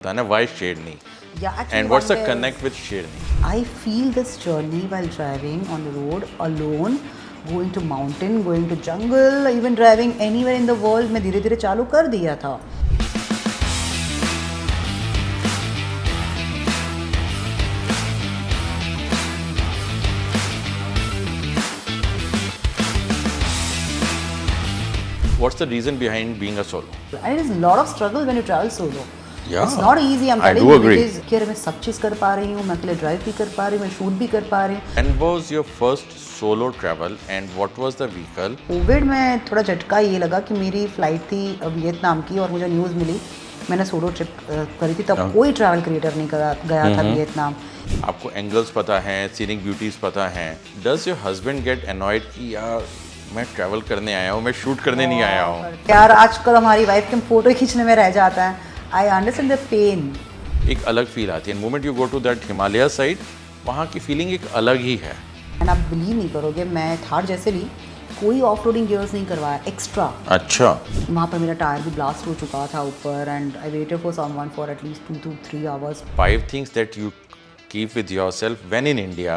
Dana, why Sherni? Yeah, actually, And what's the one day connect with Sherni? I feel this journey while driving on the road alone, going to mountain, going to jungle, even driving anywhere in the world, मैं धीरे धीरे चालू कर दिया था. What's the reason behind being a solo? And it is a lot of struggle when you travel solo. Yeah, It's not easy. I'm I telling do you agree. because कि मैं सब चीज़ कर पा रही हूँ, मैं अकेले ड्राइव भी कर पा रही हूँ, मैं शूट भी कर पा रही हूँ. And was your first solo travel and what was the vehicle? Covid में थोड़ा झटका ये लगा कि मेरी फ्लाइट थी वियतनाम की और मुझे न्यूज़ मिली. मैंने सोलो ट्रिप करी थी, तब कोई ट्रैवल क्रिएटर नहीं गया था वियतनाम. आपको एंगल्स पता हैं, सीनिक ब्यूटीज पता हैं. Does your husband get annoyed कि यार मैं ट्रैवल करने आया हूँ, मैं शूट करने नहीं आया हूँ? यार आजकल हमारी वाइफ के फोटो खींचने में रह जाता है. I understand the pain. एक अलग फील आती है. Moment you go to that Himalaya side, वहाँ की फीलिंग एक अलग ही है. एंड आप बिलीव नहीं करोगे, मैं थार जैसे ली कोई ऑफ रोडिंग गियर्स नहीं करवाया एक्स्ट्रा. अच्छा. वहाँ पर मेरा टायर भी ब्लास्ट हो चुका था ऊपर and I waited for someone for at least 2 to 3 hours. 5 things that you keep with yourself when in India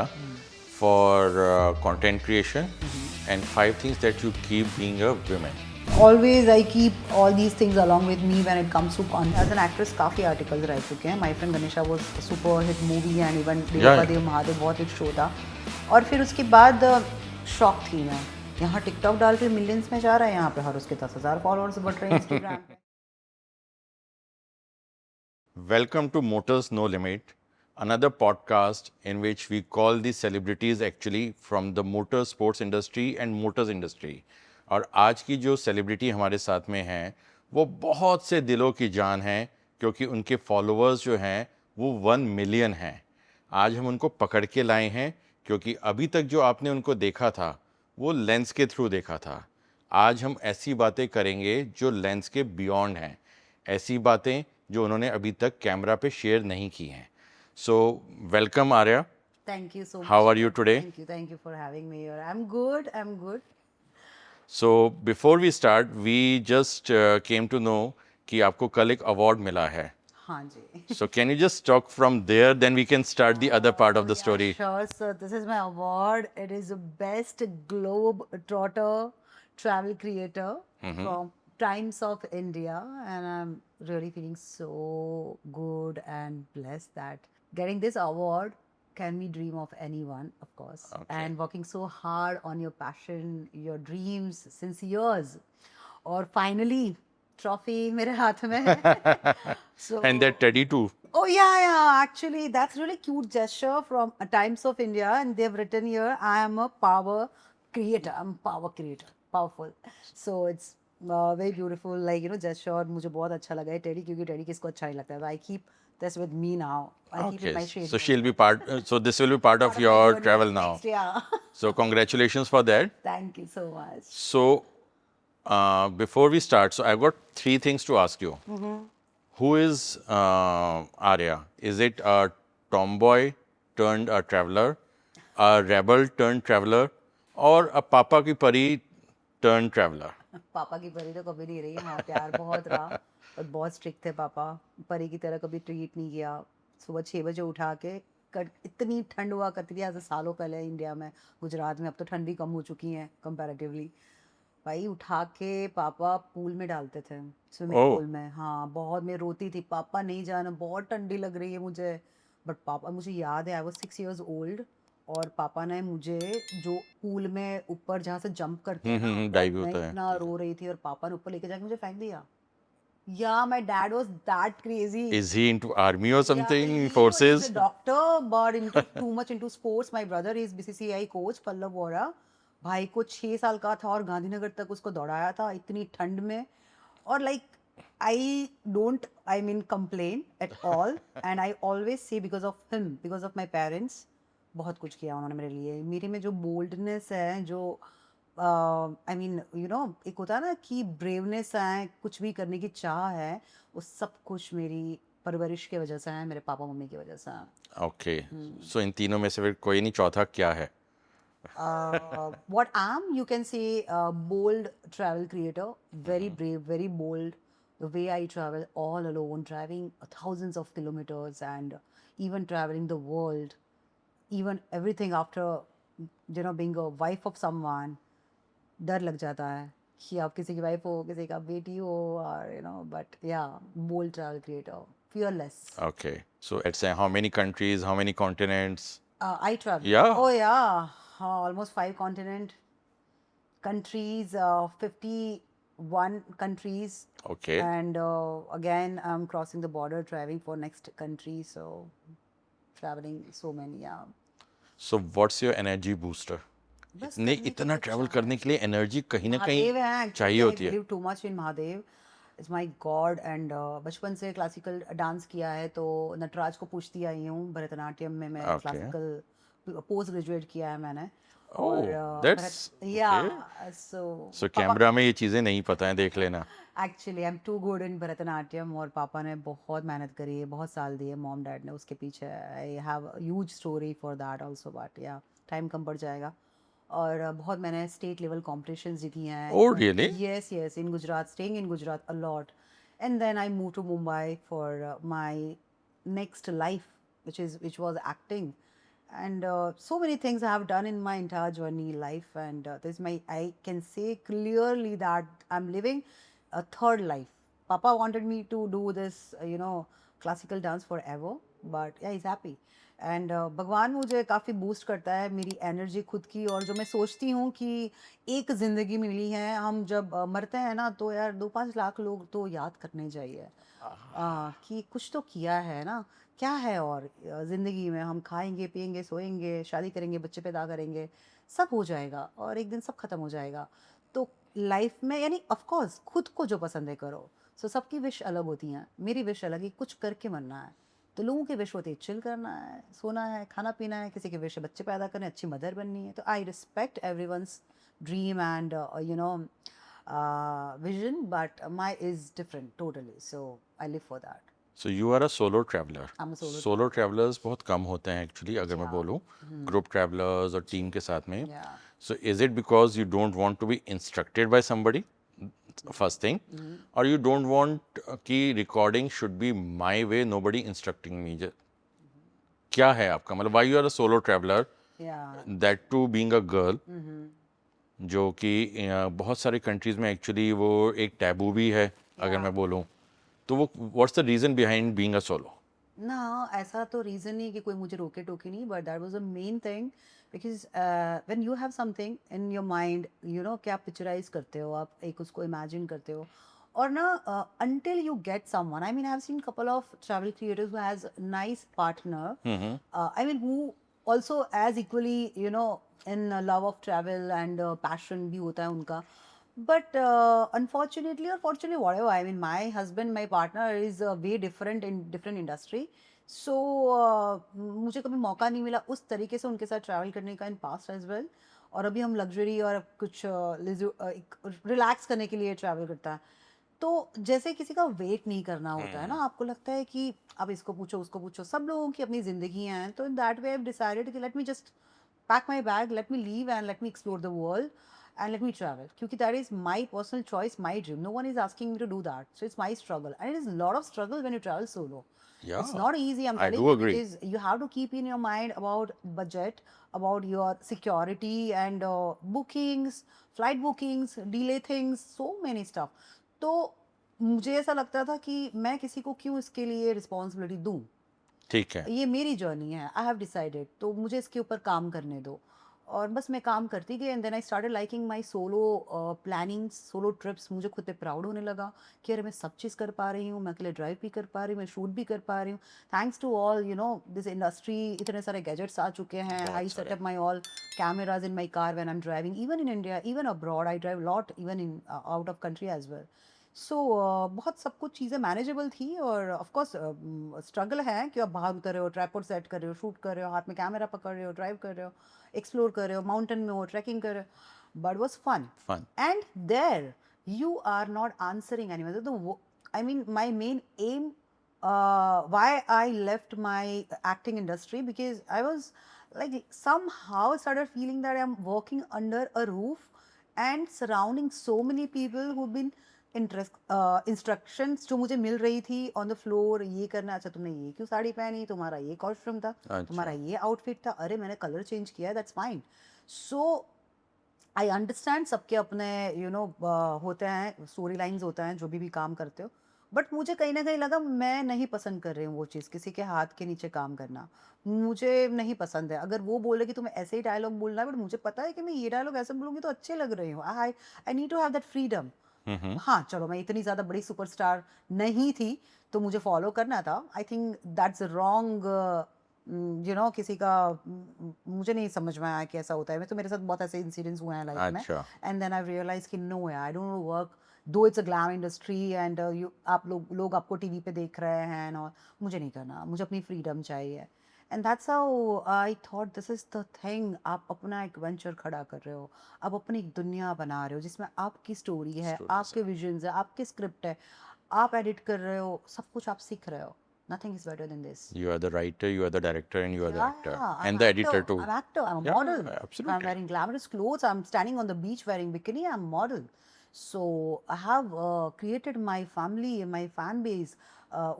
for content creation and 5 things that you keep being a woman. Always I keep all these things along with me when it comes to content. As an actress काफ़ी articles रह चुके हैं. My friend Ganesha was super hit movie and even Dev Mahadev बहुत hit show था. और फिर उसके बाद शॉक थी मैं. यहाँ टिकटॉक डाल के मिलियंस में जा रहा है, यहाँ पे हर उसके 10,000 फॉलोअर्स बढ़ रहे हैं इंस्टाग्राम पे. Welcome to Motors No Limit, another podcast in which we call the celebrities actually from the motor sports industry and motors industry. और आज की जो सेलिब्रिटी हमारे साथ में हैं वो बहुत से दिलों की जान हैं क्योंकि उनके फॉलोअर्स जो हैं वो 1 मिलियन हैं. आज हम उनको पकड़ के लाए हैं क्योंकि अभी तक जो आपने उनको देखा था वो लेंस के थ्रू देखा था. आज हम ऐसी बातें करेंगे जो लेंस के बियॉन्ड हैं, ऐसी बातें जो उन्होंने अभी तक कैमरा पे शेयर नहीं की हैं. So welcome Arya. Thank you so much. How are you today? Thank you for having me here. I'm good. So before we start, we just came to know कि आपको कल एक अवार्ड मिला है. हाँ जी. So can you just talk from there, then we can start the other part of the story. Sure, sir. This is my award. It is the best globe trotter travel creator from Times of India, and I'm really feeling so good and blessed that getting this award can be dream of anyone, of course. Okay. And working so hard on your passion, your dreams since years, और finally trophy मेरे हाथ में है. So And that teddy too. oh yeah, actually that's really cute gesture from Times of India, and they've written here, I am a power creator. I'm a power creator, powerful. So it's very beautiful, like you know, gesture. और मुझे बहुत अच्छा लगा है teddy, क्योंकि teddy किसको अच्छा नहीं लगता है. I keep this with me now. I keep it in my shade. So she'll be part. So this will be part of your travel now. Next, yeah. So congratulations for that. Thank you so much. So before we start, so I've got 3 things to ask you. Who is Aarya? Is it a tomboy turned a traveler, a rebel turned traveler, or a papa की परी turned traveler? पापा की परी तो कभी नहीं रही. हाँ, प्यार बहुत रहा और बहुत स्ट्रिक्ट थे पापा. परी की तरह कभी ट्रीट नहीं किया. सुबह 6 बजे उठा के इतनी ठंड हुआ करती थी आज से सालों पहले इंडिया में, गुजरात में. अब तो ठंड भी कम हो चुकी है कंपैरेटिवली. भाई उठा के पापा पूल में डालते थे, स्विमिंग पूल में. हाँ, बहुत. मैं रोती थी, पापा नहीं जाना, बहुत ठंडी लग रही है मुझे. बट पापा, मुझे याद है, आई वाज 6 years old और पापा ने मुझे जो पूल में ऊपर जहाँ से जंप करते हैं ना, डाइव मैं होता है. इतना रो रही थी और पापा ने ऊपर लेके जाके मुझे फेंक दिया. Yeah, my dad was that crazy. Is he into army or something? Yeah, he Forces? was a doctor, but into too much into sports. My brother is BCCI coach, Pallav Vohra. भाई को 6 साल का था और गांधीनगर तक उसको दौड़ाया था इतनी ठंड में. और like I mean complain at all, and I always say because of him, because of my parents, बहुत कुछ किया उन्होंने मेरे लिए. मेरे में जो बोल्डनेस है, जो आई मीन यू नो, एक होता है ना कि ब्रेवनेस है, कुछ भी करने की चाह है, वो सब कुछ मेरी परवरिश की वजह से है, मेरे पापा मम्मी की वजह से है. ओके. सो इन तीनों में से फिर कोई नहीं, चौथा क्या है? What I am, you can say, bold travel creator, very brave, very bold, the way I travel all alone, driving thousands of kilometers and even traveling the world, even everything after, being a wife of someone, डर लग जाता है कि आप किसी की wife हो, किसी का बेटी हो, और बट या bold travel creator, fearless. Okay. So let's say how many countries, how many continents? I travel. Yeah. Oh yeah, almost 5 countries, 51 countries, Okay. and again I'm crossing the border, driving for next country, so traveling so many. Yeah. So what's your energy booster? बस इतने करने को इतना कुछ travel चाह करने के लिए एनर्जी कहीं ना कहीं महादेव है चाहिए एक्चुअली, आई होती है. Believe too much in Mahadev, it's my God, and बचपन से क्लासिकल डांस किया है, तो नटराज को पूछती आई हूँ, भरतनाट्यम में मैं Okay. क्लासिकल पोस्ट ग्रेजुएट किया है मैंने, और Oh, that's भरत या okay. सो So पापा, कैमरा में ये चीजें नहीं पता है, देख लेना. Actually I am too good in Bharatanatyam, और पापा ने बहुत मेहनत करी है, बहुत साल दिए मॉम डैड ने उसके पीछे, I have huge story for that also, but या टाइम कम पड़ जाएगा, और बहुत मैंने स्टेट लेवल कॉम्पिटिशन्स जीती हैं. Oh, really? Yes yes, in Gujarat, staying in Gujarat a lot, and then I move to Mumbai for my next life, which was acting, and so many things I have done in my entire journey life, and this my, I can say clearly that I'm living a third life. Papa wanted me to do this, classical dance forever, but yeah, he's happy, and भगवान मुझे काफ़ी boost करता है, मेरी energy खुद की, और जो मैं सोचती हूँ कि एक ज़िंदगी मिली है, हम जब मरते हैं ना, तो यार 2-5 लाख लोग तो याद करने चाहिए कि कुछ तो किया है ना, क्या है, और ज़िंदगी में हम खाएंगे पिएंगे सोएंगे शादी करेंगे बच्चे पैदा करेंगे, सब हो जाएगा और एक दिन सब खत्म हो जाएगा. तो लाइफ में, यानी ऑफ कोर्स खुद को जो पसंद है करो. सो सबकी विश अलग होती हैं, मेरी विश अलग है, कुछ करके मरना है. तो लोगों के विश होते हैं चिल करना है, सोना है, खाना पीना है, किसी के विश है बच्चे पैदा करने, अच्छी मदर बननी है. तो I respect everyone's dream and vision, but my is different totally, so I live for that. So you are a solo traveler. I'm a solo Solo travelers बहुत कम होते हैं एक्चुअली, अगर मैं Yeah. बोलूँ ग्रुप ट्रैवलर्स और team के साथ में. Yeah. So is it because you don't want to be instructed by somebody, first thing, or you don't want कि recording should be my way, nobody instructing me? क्या है आपका मतलब, why you are a solo traveler, Yeah. that too being a girl, जो कि बहुत सारे countries में एक्चुअली वो एक टैबू भी है, अगर मैं बोलूँ तो वो what's the reason behind being a solo? ना, ऐसा तो रीज़न नहीं कि कोई मुझे रोके टोके नहीं, but that was a main thing, because when you have something in your mind, कि आप पिक्चराइज करते हो, आप एक उसको इमेजिन करते हो, और ना until you get someone, I mean, I've seen couple of travel creators who has nice partner, I mean, who also as equally, in love of travel and passion भी होता है उनका. But unfortunately or fortunately, whatever, I mean, my husband, my partner is way different in different industry. So मुझे कभी मौका नहीं मिला उस तरीके से उनके साथ ट्रैवल करने का इन पास्ट एज वेल. और अभी हम लग्जरी और कुछ रिलैक्स करने के लिए ट्रैवल करता है. तो जैसे किसी का वेट नहीं करना होता है ना, आपको लगता है कि अब इसको पूछो उसको पूछो, सब लोगों की अपनी जिंदगी हैं, तो in that way I decided कि let me just pack my bag, let me leave and let me explore the world and let me travel. Because that is my personal choice, my dream. No one is asking me to do that. So it's my struggle. And it is a lot of struggle when you travel solo. Yeah, It's not easy, I'm I telling do you, agree. because you have to keep in your mind about budget, about your security and bookings, flight bookings, delay things, so many stuff. तो मुझे ऐसा लगता था कि मैं किसी को क्यों इसके लिए रिस्पॉन्सिबिलिटी दूँ. ठीक है. ये मेरी जर्नी है, आई हैव डिसाइडेड, तो मुझे इसके ऊपर काम करने दो. और बस मैं काम करती गई, and then I started liking my solo plannings, solo trips. मुझे खुद पे प्राउड होने लगा कि अरे मैं सब चीज़ कर पा रही हूँ, मैं अकेले ड्राइव भी कर पा रही हूँ, मैं शूट भी कर पा रही हूँ, thanks to all this industry. इतने सारे गैजेट्स आ चुके हैं, I set up my all cameras in my car when I am driving, even in India, even abroad, I drive lot even in out of country as well. So बहुत सब कुछ चीज़ें manageable थी, और ऑफ कोर्स स्ट्रगल है कि आप भागते रहे हो, ट्राइपॉड सेट कर रहे हो, शूट कर रहे हो, हाथ में कैमरा पकड़ रहे हो, ड्राइव कर रहे हो, एक्सप्लोर कर रहे हो, माउंटेन में हो, ट्रैकिंग कर रहे हो, but was fun. Fun. And there you are not answering any, तो I mean my main aim why I left my acting industry, because I was like somehow started feeling that I'm working under a roof and surrounding so many people who've been instructions जो मुझे मिल रही थी on the floor, ये करना, अच्छा तुमने ये क्यों साड़ी पहनी, तुम्हारा ये कॉस्ट्यूम था, तुम्हारा अच्छा। ये आउटफिट था, अरे मैंने कलर चेंज किया है, that's fine. So I understand सबके अपने होते हैं, स्टोरी लाइन्स होते हैं जो भी काम करते हो. बट मुझे कहीं ना कहीं लगा मैं नहीं पसंद कर रही हूँ वो चीज़, किसी के हाथ के नीचे काम करना मुझे नहीं पसंद है. अगर वो बोले कि तुम्हें ऐसे ही डायलॉग बोलना है, बट मुझे पता है कि मैं ये डायलॉग ऐसे बोलूँगी तो अच्छे लग रही हूँ. I I need to have that freedom. Hmm. हाँ, चलो मैं इतनी ज़्यादा बड़ी सुपरस्टार नहीं थी, तो मुझे फॉलो करना था. I think that's wrong. किसी का मुझे नहीं समझ में आया कि ऐसा होता है. मैं तो, मेरे साथ बहुत ऐसे इंसिडेंट्स हुए हैं लाइफ में. अच्छा। एंड देन आई रियलाइज कि नो यार, आई डोंट वर्क दो it's a glam industry and you आप लोग आपको टीवी पे देख रहे हैं, और मुझे नहीं करना, मुझे अपनी फ्रीडम चाहिए. And that's how I thought this is the thing. आप अपना एक वेंचर खड़ा कर रहे हो, आप अपनी एक दुनिया बना रहे हो जिसमें आपकी स्टोरी है, स्टोरीज आपके विजन्स है, आपके स्क्रिप्ट है, आप एडिट कर रहे हो, सब कुछ आप सीख रहे हो. Nothing is better than this. है। You are the writer, you are the director, and you are the Yeah, actor, I'm and the actor. editor too. I'm actor. I'm a Yeah, model. If I'm absolutely. wearing glamorous clothes, I'm standing on the beach wearing bikini, I'm model. So I have created my family, my fan base.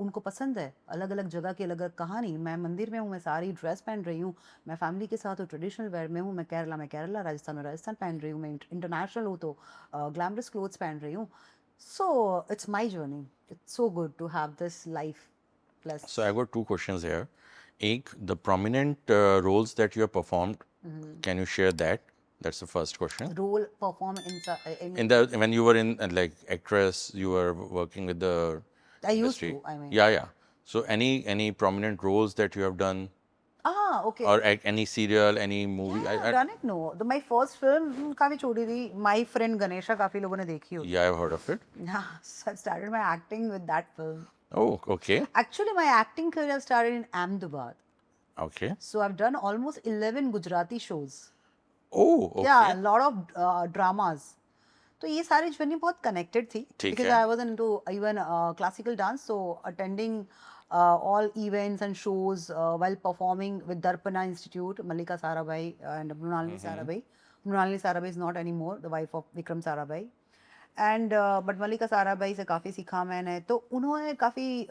उनको पसंद है, अलग अलग जगह की अलग अलग कहानी. मैं मंदिर में हूँ, मैं सारी ड्रेस पहन रही हूँ. मैं फैमिली के साथ हूँ, ट्रेडिशनल वेयर में हूँ. मैं केरला में केरला, राजस्थान में राजस्थान पहन रही हूँ. मैं इंटरनेशनल हूँ तो ग्लैमरस क्लोथ्स पहन रही हूँ. So it's my journey. It's so good to have this life plus. So I've got two questions here. Ek, the prominent roles that you have performed, can you share that? That's the first question. Role perform In the when you were in like actress, you were working with the I used industry. to, I mean. Yeah, yeah. So any prominent roles that you have done, Okay. or any serial, any movie? Yeah, I've done it. No, my first film काफी छोटी थी. My friend Ganesha, काफी लोगों ने देखी होगी. Yeah, I've heard of it. Yeah, so I started my acting with that film. Oh, okay, Actually, my acting career started in Ahmedabad. okay. So I've done almost 11 Gujarati shows. Oh, Yeah, a okay. lot of dramas. तो ये सारी journey बहुत connected थी, ठीक because है. I was into even classical dance, so attending all events and shows while performing with Darpana Institute, Mallika Sarabhai and Mrunalini Sarabhai. Mrunalini Sarabhai is not anymore, the wife of Vikram Sarabhai. And but Mallika Sarabhai से काफ़ी सीखा मैंने. तो उन्होंने काफ़ी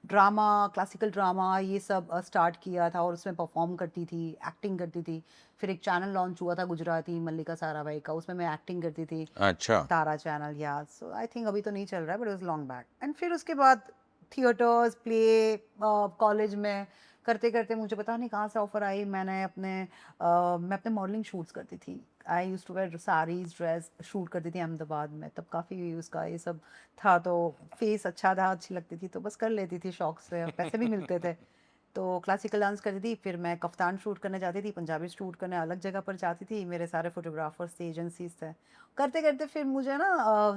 drama, classical drama ये सब start किया था, और उसमें परफॉर्म करती थी, एक्टिंग करती थी. फिर एक चैनल लॉन्च हुआ था गुजराती मल्लिका साराभाई का, उसमें मैं एक्टिंग करती थी. अच्छा. तारा चैनल. या सो आई थिंक अभी तो नहीं चल रहा है, but it was long back. And फिर उसके बाद थिएटर्स, प्ले, कॉलेज में करते करते मुझे पता नहीं कहाँ से ऑफर आई. मैं अपने मॉडलिंग शूट्स करती थी. I used to wear saris, dress shoot करती थी अहमदाबाद में. तब काफ़ी उसका ये सब था, तो फेस अच्छा था, अच्छी लगती थी, तो बस कर लेती थी शौक से, पैसे भी मिलते थे. तो क्लासिकल डांस करती थी. फिर मैं कफ्तान शूट करने जाती थी, पंजाबी शूट करने अलग जगह पर जाती थी. मेरे सारे फोटोग्राफर्स थे, एजेंसीज थे. करते करते फिर मुझे ना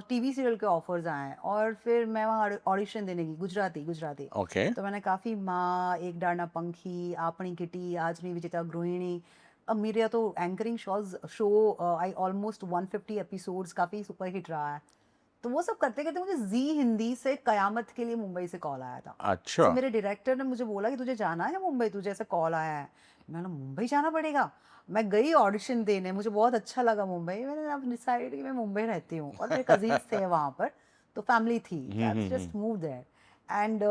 टीवी सीरियल के ऑफर्स आए, और फिर मैं वहाँ ऑडिशन देने गई. गुजराती गुजराती. Okay. तो मैंने काफ़ी माँ, एक डाना पंखी, आपनी किटी, आजनी विजेता गृहिणी. अब मेरा तो anchoring show I almost 150 episodes, काफ़ी सुपर हिट रहा है. तो वो सब करते करते मुझे जी हिंदी से कयामत के लिए मुंबई से कॉल आया था. अच्छा. तो मेरे डायरेक्टर ने मुझे बोला कि तुझे जाना है मुंबई, तुझे ऐसा कॉल आया है. मैंने मुंबई जाना पड़ेगा. मैं गई ऑडिशन देने, मुझे बहुत अच्छा लगा मुंबई. मैंने अब डिसाइड कि मैं मुंबई रहती हूँ, और मेरे कजिन्स थे वहाँ पर, तो फैमिली थी. Just move there. And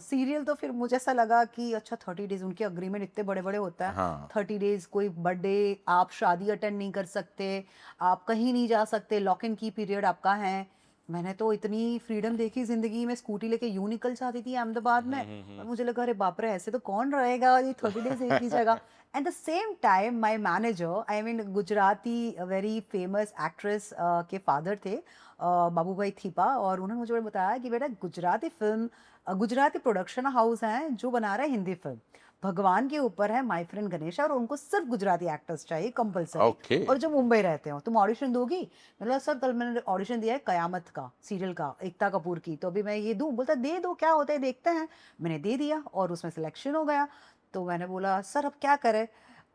serial तो फिर मुझे ऐसा लगा कि अच्छा 30 डेज, उनके अग्रीमेंट इतने बड़े बड़े होता है. हाँ. 30 डेज, कोई बर्थडे, आप शादी अटेंड नहीं कर सकते, आप कहीं नहीं जा सकते, लॉक इन की पीरियड आपका है. मैंने तो इतनी फ्रीडम देखी जिंदगी में, स्कूटी लेके यूं निकल जाती थी अहमदाबाद में. और मुझे लगा अरे बाप रे, ऐसे तो कौन रहेगा ये 30 डेज एक ही जगह. At the same time my manager, I mean Gujarati very famous actress के फादर थे, बाबू भाई थीपा. और उन्होंने मुझे बताया कि बेटा Gujarati film, Gujarati production house हैं जो बना रहा है हिंदी फिल्म, भगवान के ऊपर है माय फ्रेंड गणेशा, और उनको सिर्फ गुजराती एक्टर्स चाहिए कंपलसरी, Okay. और जो मुंबई रहते हो. तुम ऑडिशन दोगी? मैंने बोला सर कल मैंने ऑडिशन दिया है कयामत का सीरियल का, एकता कपूर की, तो अभी मैं ये दूं? बोलता दे दो, क्या होता है देखते हैं. मैंने दे दिया, और उसमें सिलेक्शन हो गया. तो मैंने बोला सर अब क्या करें?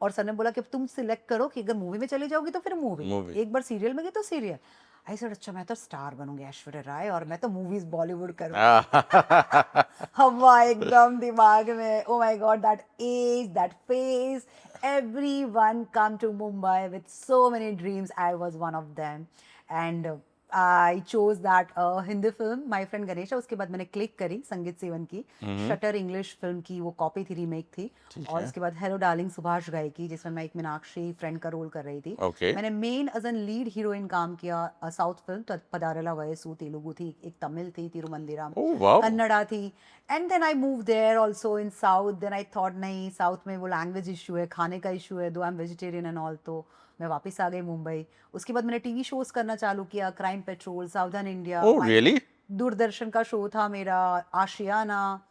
और सर ने बोला कि तुम सिलेक्ट करो कि अगर मूवी में चली जाओगी तो फिर मूवी, Movie. एक बार सीरियल में गई तो सीरियल. आई सर अच्छा मैं तो स्टार बनूंगी, ऐश्वर्या राय, और मैं तो मूवीज बॉलीवुड करूंगी. हवा एकदम दिमाग में. Oh my god, that age, that face, everyone come to Mumbai with so many dreams. I was one of them. And I chose that Hindi film my friend Ganesh है, उसके बाद मैंने क्लिक करी संगीत सेवन की, शटर इंग्लिश फिल्म की वो copy थी, रीमेक थी, ठीक और है। उसके बाद हेलो डार्लिंग सुभाष घाई की, जिसमें मैं एक मीनाक्षी फ्रेंड का रोल कर रही थी। ओके। मैंने main as an lead heroine काम किया साउथ फिल्म पदारला वयसु, तेलुगु थी, एक तमिल थी तिरुमंदिरम, ओह वाओ। कन्नड़ा थी। And then I move there also in south, then I thought नहीं साउथ में वो लैंग्वेज इशू है, खाने का इशू है, दो I am vegetarian and all, तो मैं वापस आ गई मुंबई। उसके बाद मैंने टीवी शोज करना चालू किया, crime patrol, Savdhaan India, oh really? Doordarshan का शो था Mera Aashiyana,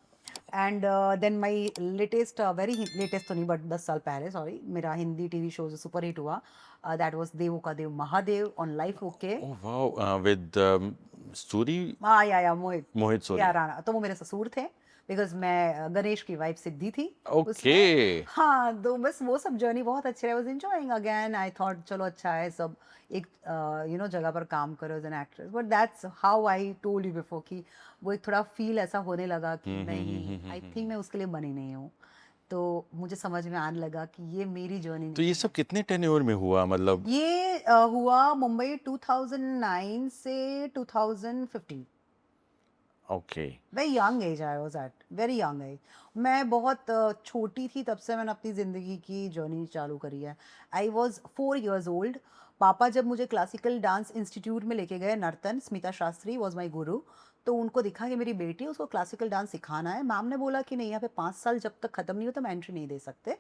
and then my latest, very latest तो नहीं बट 10 साल पहले, सॉरी, मेरा हिंदी टीवी शो जो सुपर हिट हुआ, that was Devon ka Dev Mahadev on life okay. Oh wow, with Suri, हाँ या मोहित, मोहित सूरी। या राणा, तो वो मेरे ससुर थे, बिकॉज मैं गणेश की वाइफ सिद्धि थी ओके। उसमें। हाँ, तो बस वो सब जर्नी बहुत अच्छी रही, was enjoying again, I thought चलो अच्छा है सब एक जगह पर काम करो as an actress, but that's how I told you before कि वो एक थोड़ा फील ऐसा होने लगा कि नहीं, आई थिंक मैं उसके लिए बनी नहीं हूँ, तो मुझे समझ में आने लगा कि ये मेरी जर्नी तो नहीं ये है। सब कितने टेन्योर में हुआ, मतलब? ये हुआ मुंबई 2009 से 2015। Okay. Very young age I was at, very young age. मैं बहुत छोटी थी तब से मैंने अपनी ज़िंदगी की जर्नी चालू करी है। I was 4 years old. पापा जब मुझे क्लासिकल डांस इंस्टीट्यूट में लेके गए, नर्तन, स्मिता शास्त्री वाज माय गुरु, तो उनको दिखा कि मेरी बेटी है, उसको क्लासिकल डांस सिखाना है। मैम ने बोला कि नहीं, यहाँ पे 5 साल जब तक ख़त्म नहीं होता मैं एंट्री नहीं दे सकते।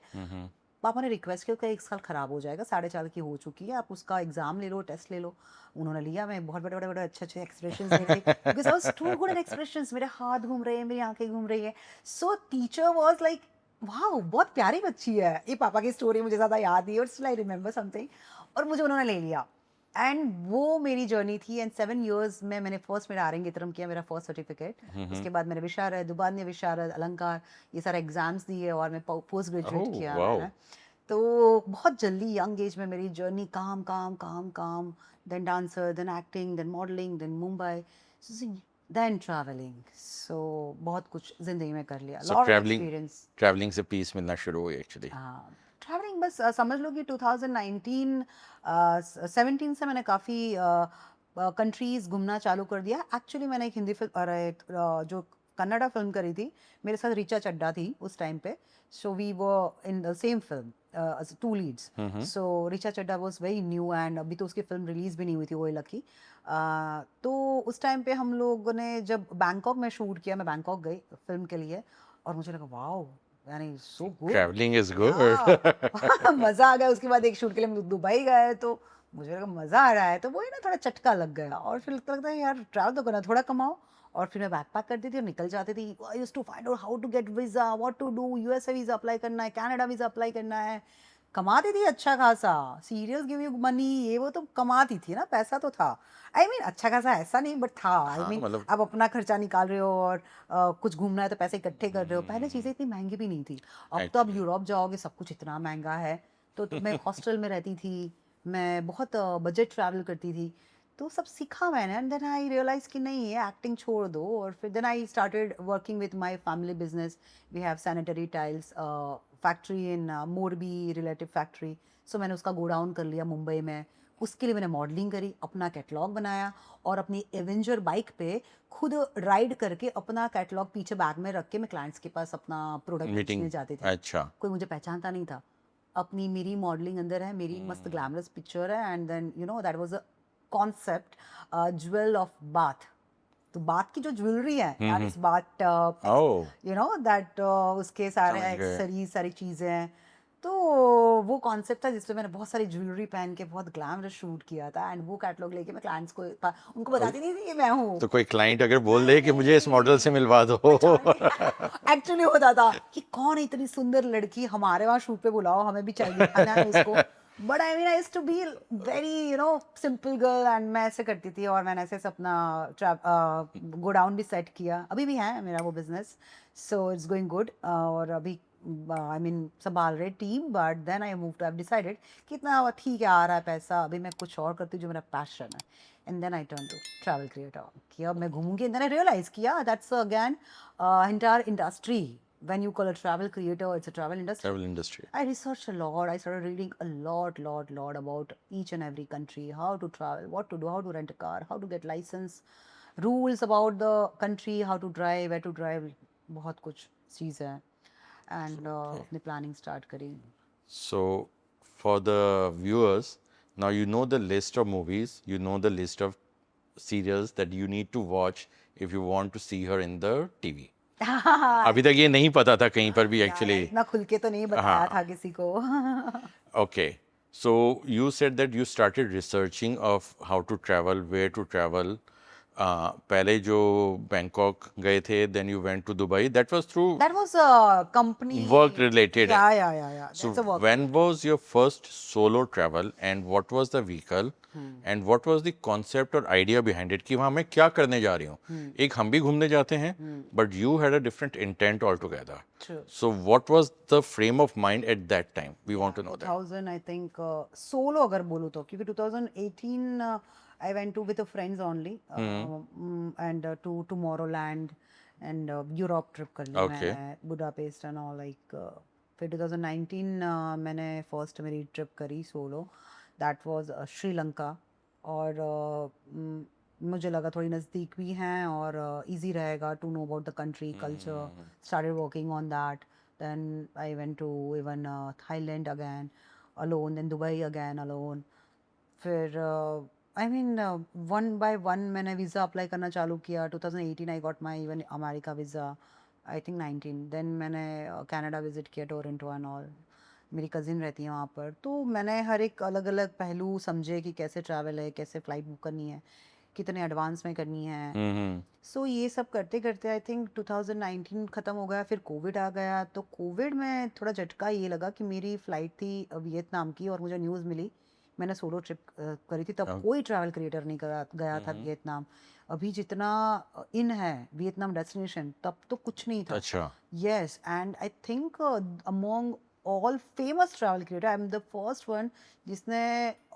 पापा ने रिक्वेस्ट किया कि 1 साल ख़राब हो जाएगा, 4.5 की हो चुकी है, आप उसका एग्ज़ाम ले लो, टेस्ट ले लो। उन्होंने लिया, मैं बहुत बड़े बड़े बड़े अच्छे अच्छे एक्सप्रेशंस दे रही थी, because I was too good at expressions, मेरे हाथ घूम रहे हैं, मेरी आंखें घूम रही है। सो टीचर वाज लाइक वाह बहुत प्यारी बच्ची है, ये पापा की स्टोरी मुझे ज़्यादा याद नहीं है, और स्टिल आई रिमेंबर समथिंग, और मुझे उन्होंने ले लिया। एंड वो मेरी जर्नी थी, एंड 7 years में मैंने फर्स्ट मेरा आरंगेत्रम किया, मेरा फर्स्ट सर्टिफिकेट। उसके बाद मैंने विशारद, दुबान्य विशारद, अलंकार, ये सारे एग्जाम्स दिए, और मैं पोस्ट ग्रेजुएट ओह किया वाओ। मैंने। तो बहुत जल्दी यंग एज में मेरी जर्नी काम काम काम काम, then dancer, then acting, then modelling, then Mumbai, then travelling, so बहुत कुछ जिंदगी में कर लिया, so lot of travelling, experience. Travelling से पीस मिलना शुरू हुई एक्चुअली। ट्रैवलिंग बस समझ लो कि 2019 17 से मैंने काफ़ी कंट्रीज घूमना चालू कर दिया। एक्चुअली मैंने एक हिंदी फिल्म और एक जो कन्नड़ा फिल्म करी थी, मेरे साथ ऋचा चड्ढा थी उस टाइम पे, so we were in the same film, two leads. So Richa Chadha was very new, and अभी तो उसकी फिल्म रिलीज भी नहीं हुई थी, वो लकी। तो उस टाइम पे हम लोगों ने जब बैंकॉक में शूट किया, मैं बैंकॉक गई फिल्म के लिए, और मुझे लगा वाओ, यानी so good, travelling is good. या मज़ा आ गया। उसके बाद एक शूट के लिए हम दुबई गए, तो मुझे लगा मज़ा आ रहा है, तो वही ना थोड़ा चटका लग गया, और फिर लगता है यार ट्रैवल तो करना, थोड़ा कमाओ। और फिर मैं बैक पैक करती थी और निकल जाती थी, I used to find out how to get visa, what to do, USA visa apply करना है, कनाडा वीज़ा अप्लाई करना है। कमाती थी अच्छा खासा, सीरियस गिव यू मनी, ये वो तो कमाती थी ना, पैसा तो था। आई I मीन अच्छा खासा ऐसा नहीं, बट था। आई हाँ मीन मतलब। अब अपना खर्चा निकाल रहे हो, और कुछ घूमना है तो पैसे इकट्ठे कर रहे हो। पहले चीज़ें इतनी महंगी भी नहीं थी, अब तो अब एक्चुअली। यूरोप जाओगे सब कुछ इतना महंगा है। तो मैं हॉस्टल में रहती थी, मैं बहुत बजट ट्रैवल करती थी, तो सब सीखा मैंने, एंड देन आई रियलाइज कि नहीं ये एक्टिंग छोड़ दो। और फिर then I started working with my family business. We have sanitary tiles factory in Morbi, relative factory. So मैंने उसका गोडाउन कर लिया मुंबई में, उसके लिए मैंने मॉडलिंग करी, अपना कैटलॉग बनाया, और अपनी एवेंजर बाइक पे खुद राइड करके अपना कैटलॉग पीछे बैग में रख के मैं क्लाइंट्स के पास अपना प्रोडक्ट मीटिंग। बेचने जाती थी। अच्छा। कोई मुझे पहचानता नहीं था, अपनी मेरी मॉडलिंग अंदर है, मेरी मस्त ग्लैमरस पिक्चर है, and then that was a concept, jewel of bath. तो बाथ की जो ज्वेलरी है यार, इस बाथ ओह दैट, उसके सारे समझ गए। एक्सेसरीज, सारी चीज़ें हैं। तो वो कॉन्सेप्ट था जिसपे मैंने बहुत सारी ज्वेलरी पहन के बहुत ग्लैमरस शूट किया था, एंड वो कैटलॉग लेके मैं क्लाइंट्स को उनको बताती नहीं थी कि मैं हूँ। तो कोई क्लाइंट अगर बोल दे कि मुझे इस मॉडल से मिलवा दो। एक्चुअली होता था कि कौन है इतनी सुंदर लड़की, हमारे वहाँ शूट पे बुलाओ, हमें भी चाहिए दिखाना है उसको। But I mean I used to be very simple girl, and मैं ऐसे करती थी, और मैंने ऐसे अपना गोडाउन भी सेट किया, अभी भी है मेरा वो business, so it's going good. और अभी आई मीन संभाल रहे team, but then I move to, I decided कि इतना ठीक है, आ रहा है पैसा, अभी मैं कुछ और करती हूँ जो मेरा पैशन है। And then I turn to travel creator, कि अब मैं घूमूंगी, एंड देन आई रियलाइज किया that's again entire industry, when you call a travel creator, it's a travel industry. Travel industry. I researched a lot. I started reading a lot about each and every country, how to travel, what to do, how to rent a car, how to get license, rules about the country, how to drive, where to drive, बहुत कुछ चीज़ है. And अपनी planning start करी. So, for the viewers, now you know the list of movies, you know the list of serials that you need to watch if you want to see her in the TV. अभी तक ये नहीं पता था कहीं पर भी actually. इतना खुल के तो नहीं बताया था किसी को. Okay. So you said that you started researching of how to travel, where to travel. पहले जो बैंकॉक गए थे, then you went to Dubai. That was through That was a company. work related. Yeah. So That's a work. when was your first solo travel and what was the vehicle and what was the concept or idea behind it कि वहाँ मैं क्या करने जा रही हूँ. एक हम भी घूमने जाते हैं but you had a different intent altogether. True. So what was the frame of mind at that time? We want to know that. 2000 I think solo अगर बोलूँ तो क्योंकि 2018 I went to with the friends only and to Tomorrowland and Europe trip कर ली Okay. मैं, Budapest and all like फिर 2019 मैंने first मेरी trip करी solo. That was श्रीलंका और मुझे लगा थोड़ी नज़दीक भी हैं और easy रहेगा to know about the country, culture. Started working on that. Then I went to even Thailand again alone, then Dubai again alone. फिर I mean one by one मैंने वीज़ा अप्लाई करना चालू किया. 2018 I got my even America visa. I think 19. Then मैंने Canada visit किया, Toronto and all. मेरी cousin रहती है वहाँ पर, तो मैंने हर एक अलग अलग पहलू समझे कि कैसे ट्रैवल है, कैसे फ़्लाइट बुक करनी है, कितने एडवांस में करनी है. सो ये सब करते करते आई थिंक 2019 ख़त्म हो गया. फिर कोविड आ गया, तो कोविड में थोड़ा झटका ये लगा कि मेरी फ़्लाइट थी वियतनाम की और मुझे न्यूज़ मिली. मैंने सोलो ट्रिप करी थी, तब कोई ट्रैवल क्रिएटर नहीं गया था वियतनाम. अभी जितना इन है वियतनाम डेस्टिनेशन, तब तो कुछ नहीं था. अच्छा. Yes, and I think among all famous travel creator, I'm the first one जिसने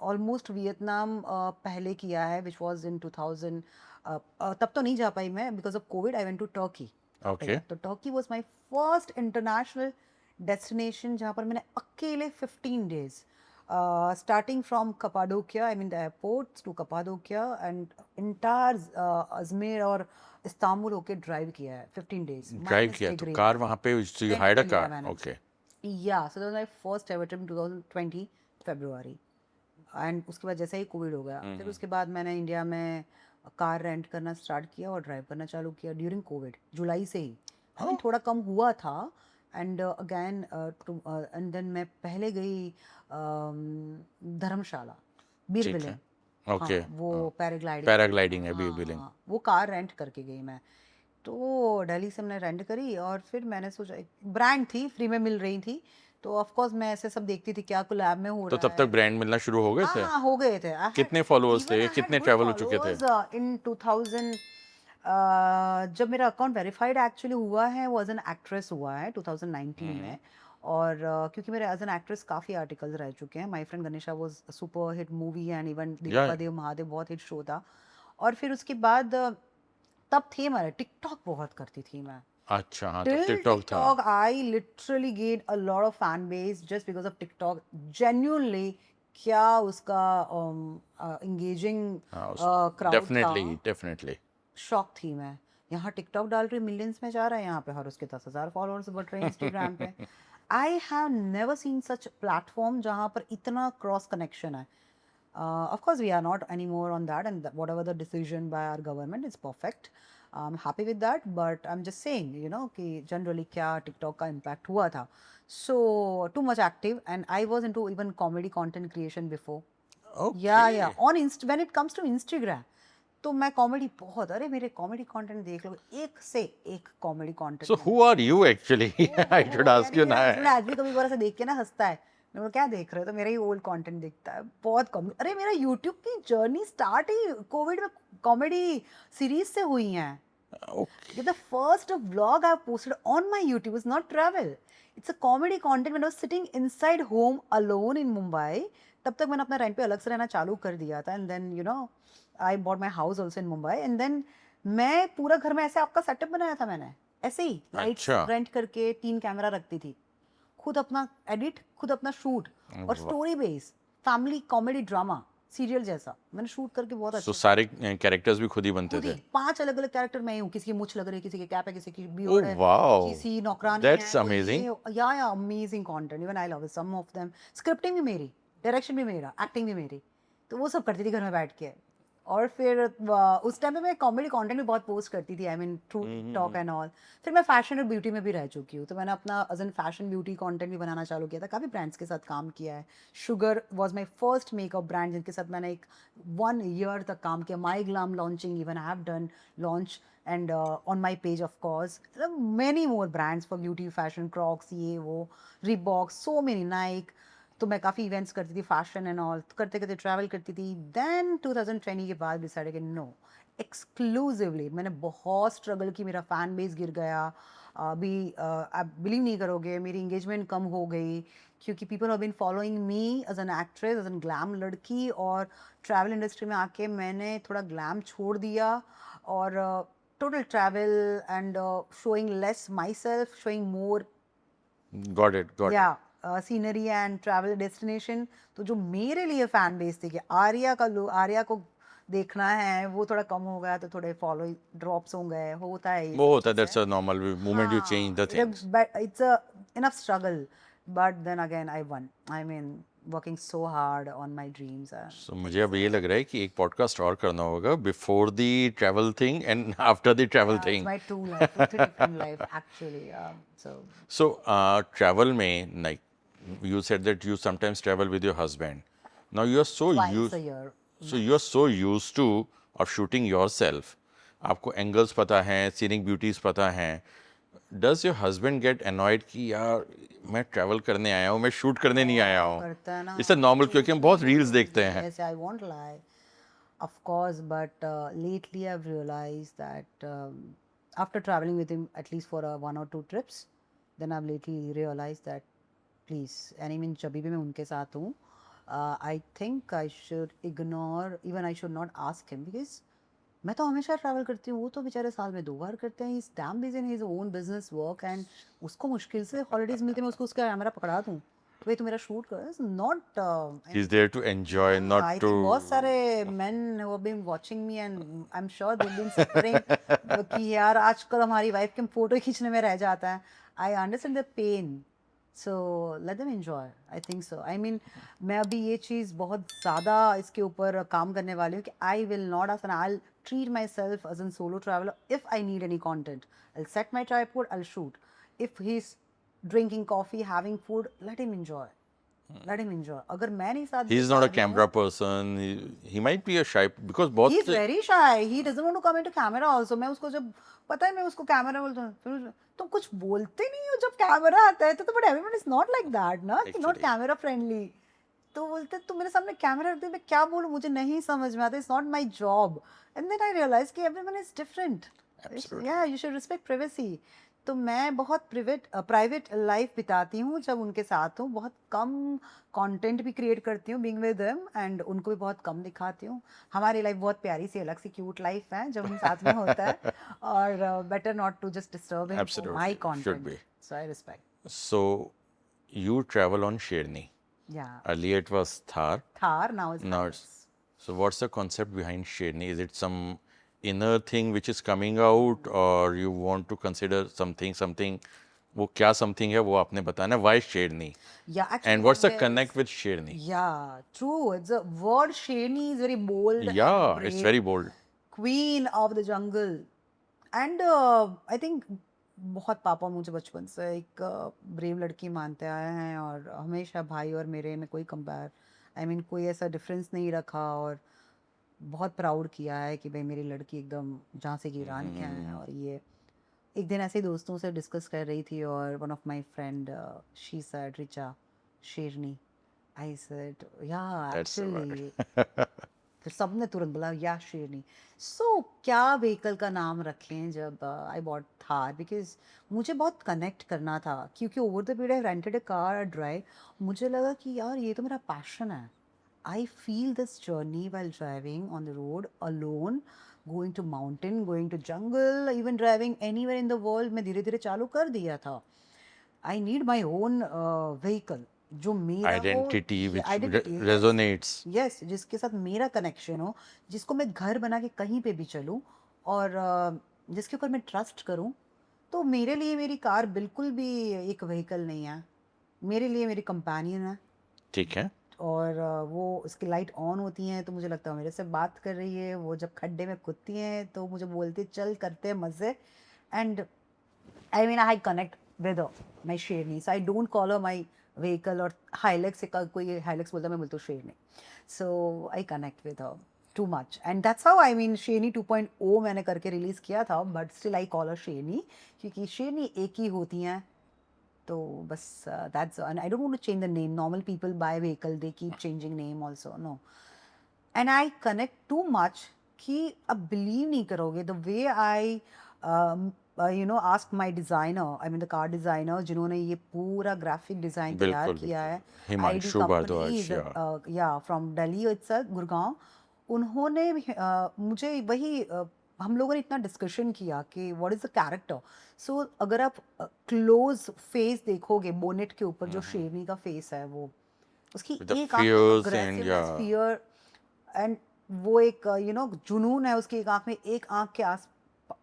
almost वियतनाम पहले किया है, which was in 2000. तब तो नहीं जा पाई मैं because of COVID. I went to Turkey. Okay. तो Turkey was my first international destination जहाँ पर मैंने अकेले 15 days starting from Cappadocia, I mean the airports to Cappadocia and entire Azmir और इस्तांबुल होके ड्राइव किया है 15 days. ड्राइव किया तो कार वहाँ पे, so you hired a car. Okay. Yeah, so that was my first ever trip in 2020 February. And उसके बाद जैसे ही कोविड हो गया, फिर उसके बाद मैंने इंडिया में कार रेंट करना स्टार्ट किया और ड्राइव करना चालू किया ड्यूरिंग कोविड, जुलाई से ही. आई मीन थोड़ा कम हुआ था. एंड अगेन एंड देन मैं पहले गई धर्मशाला, बीरबिलिंग. ओके. वो पैराग्लाइडिंग है बीरबिलिंग. वो कार रेंट करके गई मैं. तो दिल्ली से मैंने रेंट करी और फिर मैंने सोचा, एक ब्रांड थी, फ्री में मिल रही थी, तो ऑफ कोर्स मैं ऐसे सब देखती थी क्या कोलैब में हो तो रहा है. तब तक ब्रांड मिलना शुरू हो गए थे? हाँ, हो गए थे. कितने फॉलोअर्स थे, कितने ट्रैवल हो चुके थे? इन 2000 जब मेरा अकाउंट वेरीफाइड एक्चुअली हुआ है, वो एज एन एक्ट्रेस हुआ है 2019 में. और क्योंकि मेरे एज एन एक्ट्रेस काफ़ी आर्टिकल्स रह चुके हैं. My friend Ganesha was super hit movie and even Dev Mahadev बहुत हिट शो था. और फिर उसके बाद तब थे हमारे टिकटॉक बहुत करती थी मैं. अच्छा, हाँ, तो टिकटॉक था. I literally gain a lot of fan base just because of TikTok. Genuinely क्या उसका एंगेजिंग क्राउड डेफिनेटली शॉक थी मैं. यहाँ टिकटॉक डाल रही मिलियंस में जा रहा है, यहाँ पे हर उसके 10,000 फॉलोअर्स बढ़ रहे हैं इंस्टाग्राम पे. I have never seen such platform जहाँ पर इतना क्रॉस कनेक्शन है. Of course, we are not anymore on that, and whatever the decision by our government is perfect. I'm happy with that, but I'm just saying, you know, कि generally क्या TikTok का impact हुआ था. So too much active, and I was into even comedy content creation before. Okay. Yeah. On when it comes to Instagram, तो मैं comedy बहुत, अरे मेरे कॉमेडी कंटेंट देख लो, एक से एक comedy content. So who are you actually? I should ask you now. आज भी कभी बार ऐसे देख के ना हंसता है. मैं बोला क्या देख रहे हो, तो मेरा ही ओल्ड कंटेंट दिखता है. बहुत कम. अरे मेरा यूट्यूब की जर्नी स्टार्ट ही कोविड में कॉमेडी सीरीज से हुई है. The first vlog I posted on my YouTube was not travel. It's a comedy content when I was sitting inside home alone in Mumbai. तब तक मैंने अपना रेंट पे अलग से रहना चालू कर दिया था. And then you know I bought my house also in Mumbai. And then मैं पूरा घर में ऐसे आपका सेटअप बनाया था मैंने. ऐसे ही लाइट्स अच्छा। रेंट करके 3 कैमरा रखती थी, खुद अपना एडिट, खुद अपना शूट, और वाह। Story base family comedy drama serial जैसा मैंने शूट करके बहुत सो अच्छे से, सारे कैरेक्टर्स भी खुद ही बनते खुद थे? ही 5 अलग अलग कैरेक्टर मैं ही हूँ, किसी की मूछ लग रही है, किसी की कैप है, किसी की ओह बियर्ड है, वाओ, किसी नौकरानी दैट्स है, कोई अमेजिंग। ये, या amazing content, even I love it, some of them. Scripting भी मेरी, डायरेक्शन भी मेरा, एक्टिंग भी मेरी, तो वो सब करती थी घर में बैठ के। और फिर उस टाइम पे मैं कॉमेडी कंटेंट भी बहुत पोस्ट करती थी, I mean true talk and all. फिर मैं फैशन और ब्यूटी में भी रह चुकी हूँ, तो मैंने अपना as an fashion beauty content भी बनाना चालू किया था, काफ़ी ब्रांड्स के साथ काम किया है। Sugar was my first makeup brand जिनके साथ मैंने एक 1 ईयर तक काम किया। My glam launching even I have done launch, and on my page of course many more brands for beauty fashion, Crocs, ये वो, रिबॉक, सो मेनी, नाइक। तो मैं काफ़ी इवेंट्स करती थी फैशन एंड ऑल, करते करते ट्रैवल करती थी। देन 2020 के बाद डिसाइडेड कि नो, एक्सक्लूसिवली। मैंने बहुत स्ट्रगल की, मेरा फैन बेस गिर गया। अभी आप बिलीव नहीं करोगे, मेरी इंगेजमेंट कम हो गई, क्योंकि people have been following me as an actress, as an glam लड़की, और ट्रैवल इंडस्ट्री में आके मैंने थोड़ा ग्लैम छोड़ दिया, और total travel and showing less myself, showing more got it, got yeah it. Scenery and travel destination. तो जो मेरे लिए फैन बेस थी कि आर्या का लोग, आर्या को देखना है, वो थोड़ा कम हो गया, तो थोड़े फॉलो ड्रॉप्स हो गए, होता है ये वो सब होता है, चीज़ें। That's a normal moment you change the हाँ, things. it's a enough struggle, but then again I won. I mean, working so hard on my dreams and सो मुझे things. अब ये लग रहा है कि एक पॉडकास्ट और करना होगा, before the travel thing and after the travel Yeah, it's thing. my two life, two, three different life actually. So so travel में, like you said that you sometimes travel with your husband. Now you are so twice a used, year so you are max. so used to of shooting yourself. आपको angles पता हैं, scenic beauties पता हैं। Does your husband get annoyed कि यार मैं travel करने आया हूँ, मैं शूट करने नहीं आया हूँ? करता है ना, इससे नॉर्मल, क्योंकि झूठ हम नहीं बहुत रील्स देखते बोलूंगी, हैं। yes, I won't lie, of course, but lately I've realized that after traveling with him at least for 1 or 2 trips, then I've lately realized that please, and even जब भी मैं उनके साथ हूँ, I think I should ignore, even I should not ask him, because मैं तो हमेशा travel करती हूँ, वो तो बेचारे साल में 2 बार करते हैं। Is damn busy in his own business work, and उसको मुश्किल से हॉलीडेज मिलते, मैं उसको उसका कैमरा पकड़ा दूँ, तो भाई तू मेरा शूट कर, not I he is mean. There to enjoy, not I too. Think बहुत सारे men who have been watching me and I'm sure they've been suffering कि यार आजकल हमारी वाइफ के फोटो खींचने में रह जाता है। I understand the pain, so let them enjoy, I think so. I mean, मैं अभी ये चीज़ बहुत ज़्यादा इसके ऊपर काम करने वाली हूँ कि I will not ask, I treat myself as an solo traveller. If I need any content, I set my tripod, I shoot. If he is drinking coffee, having food, let him enjoy, let him enjoy. अगर मैं नहीं साथ ही दे is पा not a रही camera हूँ, person, he might be a shy, because he बहुत is very shy, he doesn't want to come into camera also। मैं उसको जब, पता है, मैं उसको कैमरा बोलता हूँ, फिर तुम कुछ बोलते नहीं हो जब कैमरा आता है, तो but everyone is not like that ना, कि नॉट एक्चुअली। Camera friendly. तो बोलते तुम मेरे सामने कैमरा रखते हो, मैं क्या बोलूँ, मुझे नहीं समझ में आता, it's not my job. And then I realise कि एवरीवन इज डिफरेंट, या यू शुड रिस्पेक्ट प्राइवेसी। तो मैं बहुत प्राइवेट लाइफ बिताती हूँ जब उनके साथ हूँ, बहुत कम कंटेंट भी क्रिएट करती हूँ बीइंग विद देम, एंड उनको भी बहुत कम दिखाती हूँ। हमारी लाइफ बहुत प्यारी सी अलग सी क्यूट लाइफ है जब हम साथ में होता है, और better not to just disturb him for my Absolutely, should content, be. So I respect. So you travel on Sherni. या Earlier it was Thar. Thar, now is Now it's, Hilux. so what's the concept behind Sherni? Is it some inner thing which is coming out, or you want to consider something? वो क्या something है वो आपने बताना है. Why Sherni? Yeah, actually And what's what the there connect is, with Sherni? yeah, true, it's a word. Sherni is very bold and Yeah, it's brave, very bold. queen of the jungle, and I think बहुत पापा मुझे बचपन से एक brave लड़की मानते आए हैं, और हमेशा भाई और मेरे में कोई कंपेयर, आई मीन कोई ऐसा डिफरेंस नहीं रखा, और बहुत प्राउड किया है कि भाई मेरी लड़की एकदम झांसी की रानी है। और ये एक दिन ऐसे ही दोस्तों से डिस्कस कर रही थी, और one of my friend, she said Richa शेरनी, आई सेड या That's the एक्चुअली, word. फिर सबने तुरंत बोला या शेरनी। सो क्या व्हीकल का नाम रखें जब आई बॉट थार, बिकॉज मुझे बहुत कनेक्ट करना था, क्योंकि over the period I rented a car drive, मुझे लगा कि यार ये तो मेरा पैशन है। I feel this journey while driving on the road alone, going to mountain, going to jungle, even driving anywhere in the world मैं धीरे धीरे चालू कर दिया था. I need my own vehicle जो मेरा हो, identity which identity, resonates. Yes, जिसके साथ मेरा कनेक्शन हो, जिसको मैं घर बना के कहीं पे भी चलूँ, और जिसके ऊपर मैं ट्रस्ट करूँ. तो मेरे लिए मेरी कार बिल्कुल भी एक व्हीकल नहीं है, मेरे लिए मेरी कंपेनियन है. ठीक है. और वो उसकी लाइट ऑन होती हैं तो मुझे लगता है मेरे से बात कर रही है. वो जब खड्डे में कूदती हैं तो मुझे बोलती है चल करते हैं मज़े. And I mean, I connect with her, my शेरनी. So I don't call her my vehicle. और Hilux से कोई Hilux बोलता है, मैं बोलती हूँ शेरनी. So I connect with her too much. And that's how I mean शेरनी 2.0 मैंने करके रिलीज़ किया था, but still I call her शेरनी, क्योंकि शेरनी एक ही होती हैं. तो बस that's, and I don't want to change the name. Normal people buy vehicle, they keep changing name also. No. And I connect too much कि अब believe नहीं करोगे the way I ask my designer, I mean the car designer, जिन्होंने ये पूरा graphic design तैयार बिल्कुल किया बिल्कुल. है. ID Himanshu company Bhardwaj. is या yeah, from Delhi itself, Gurgaon. उन्होंने मुझे वही हम लोगों ने इतना डिस्कशन किया कि व्हाट इज़ द कैरेक्टर. सो अगर आप क्लोज फेस देखोगे बोनेट के ऊपर, जो शेरनी का फेस है, वो उसकी द एक आंख में फियर्स एंड या अग्रेसिवनेस, फियर, एंड वो एक जुनून है उसकी एक आंख में. एक आंख के आस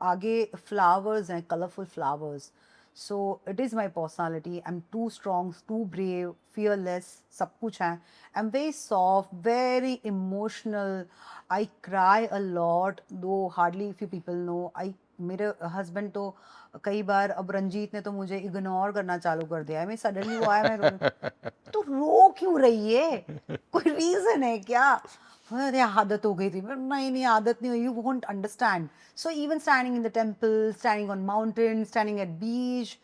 आगे फ्लावर्स हैं, colourful flowers. So it is my personality. I am too strong, too brave, fearless, सब कुछ है. I am very soft, very emotional. I cry a lot, though hardly few people know. I मेरे husband तो कई बार, अब रंजीत ने तो मुझे इग्नोर करना चालू कर दिया है. मैं सडनली वो आया, मैं तो रो क्यों रही है, कोई रीजन है क्या? अरे आदत हो गई थी. नहीं नहीं, आदत नहीं हुई, you won't understand. So even standing in the temple, standing on mountain, standing at beach,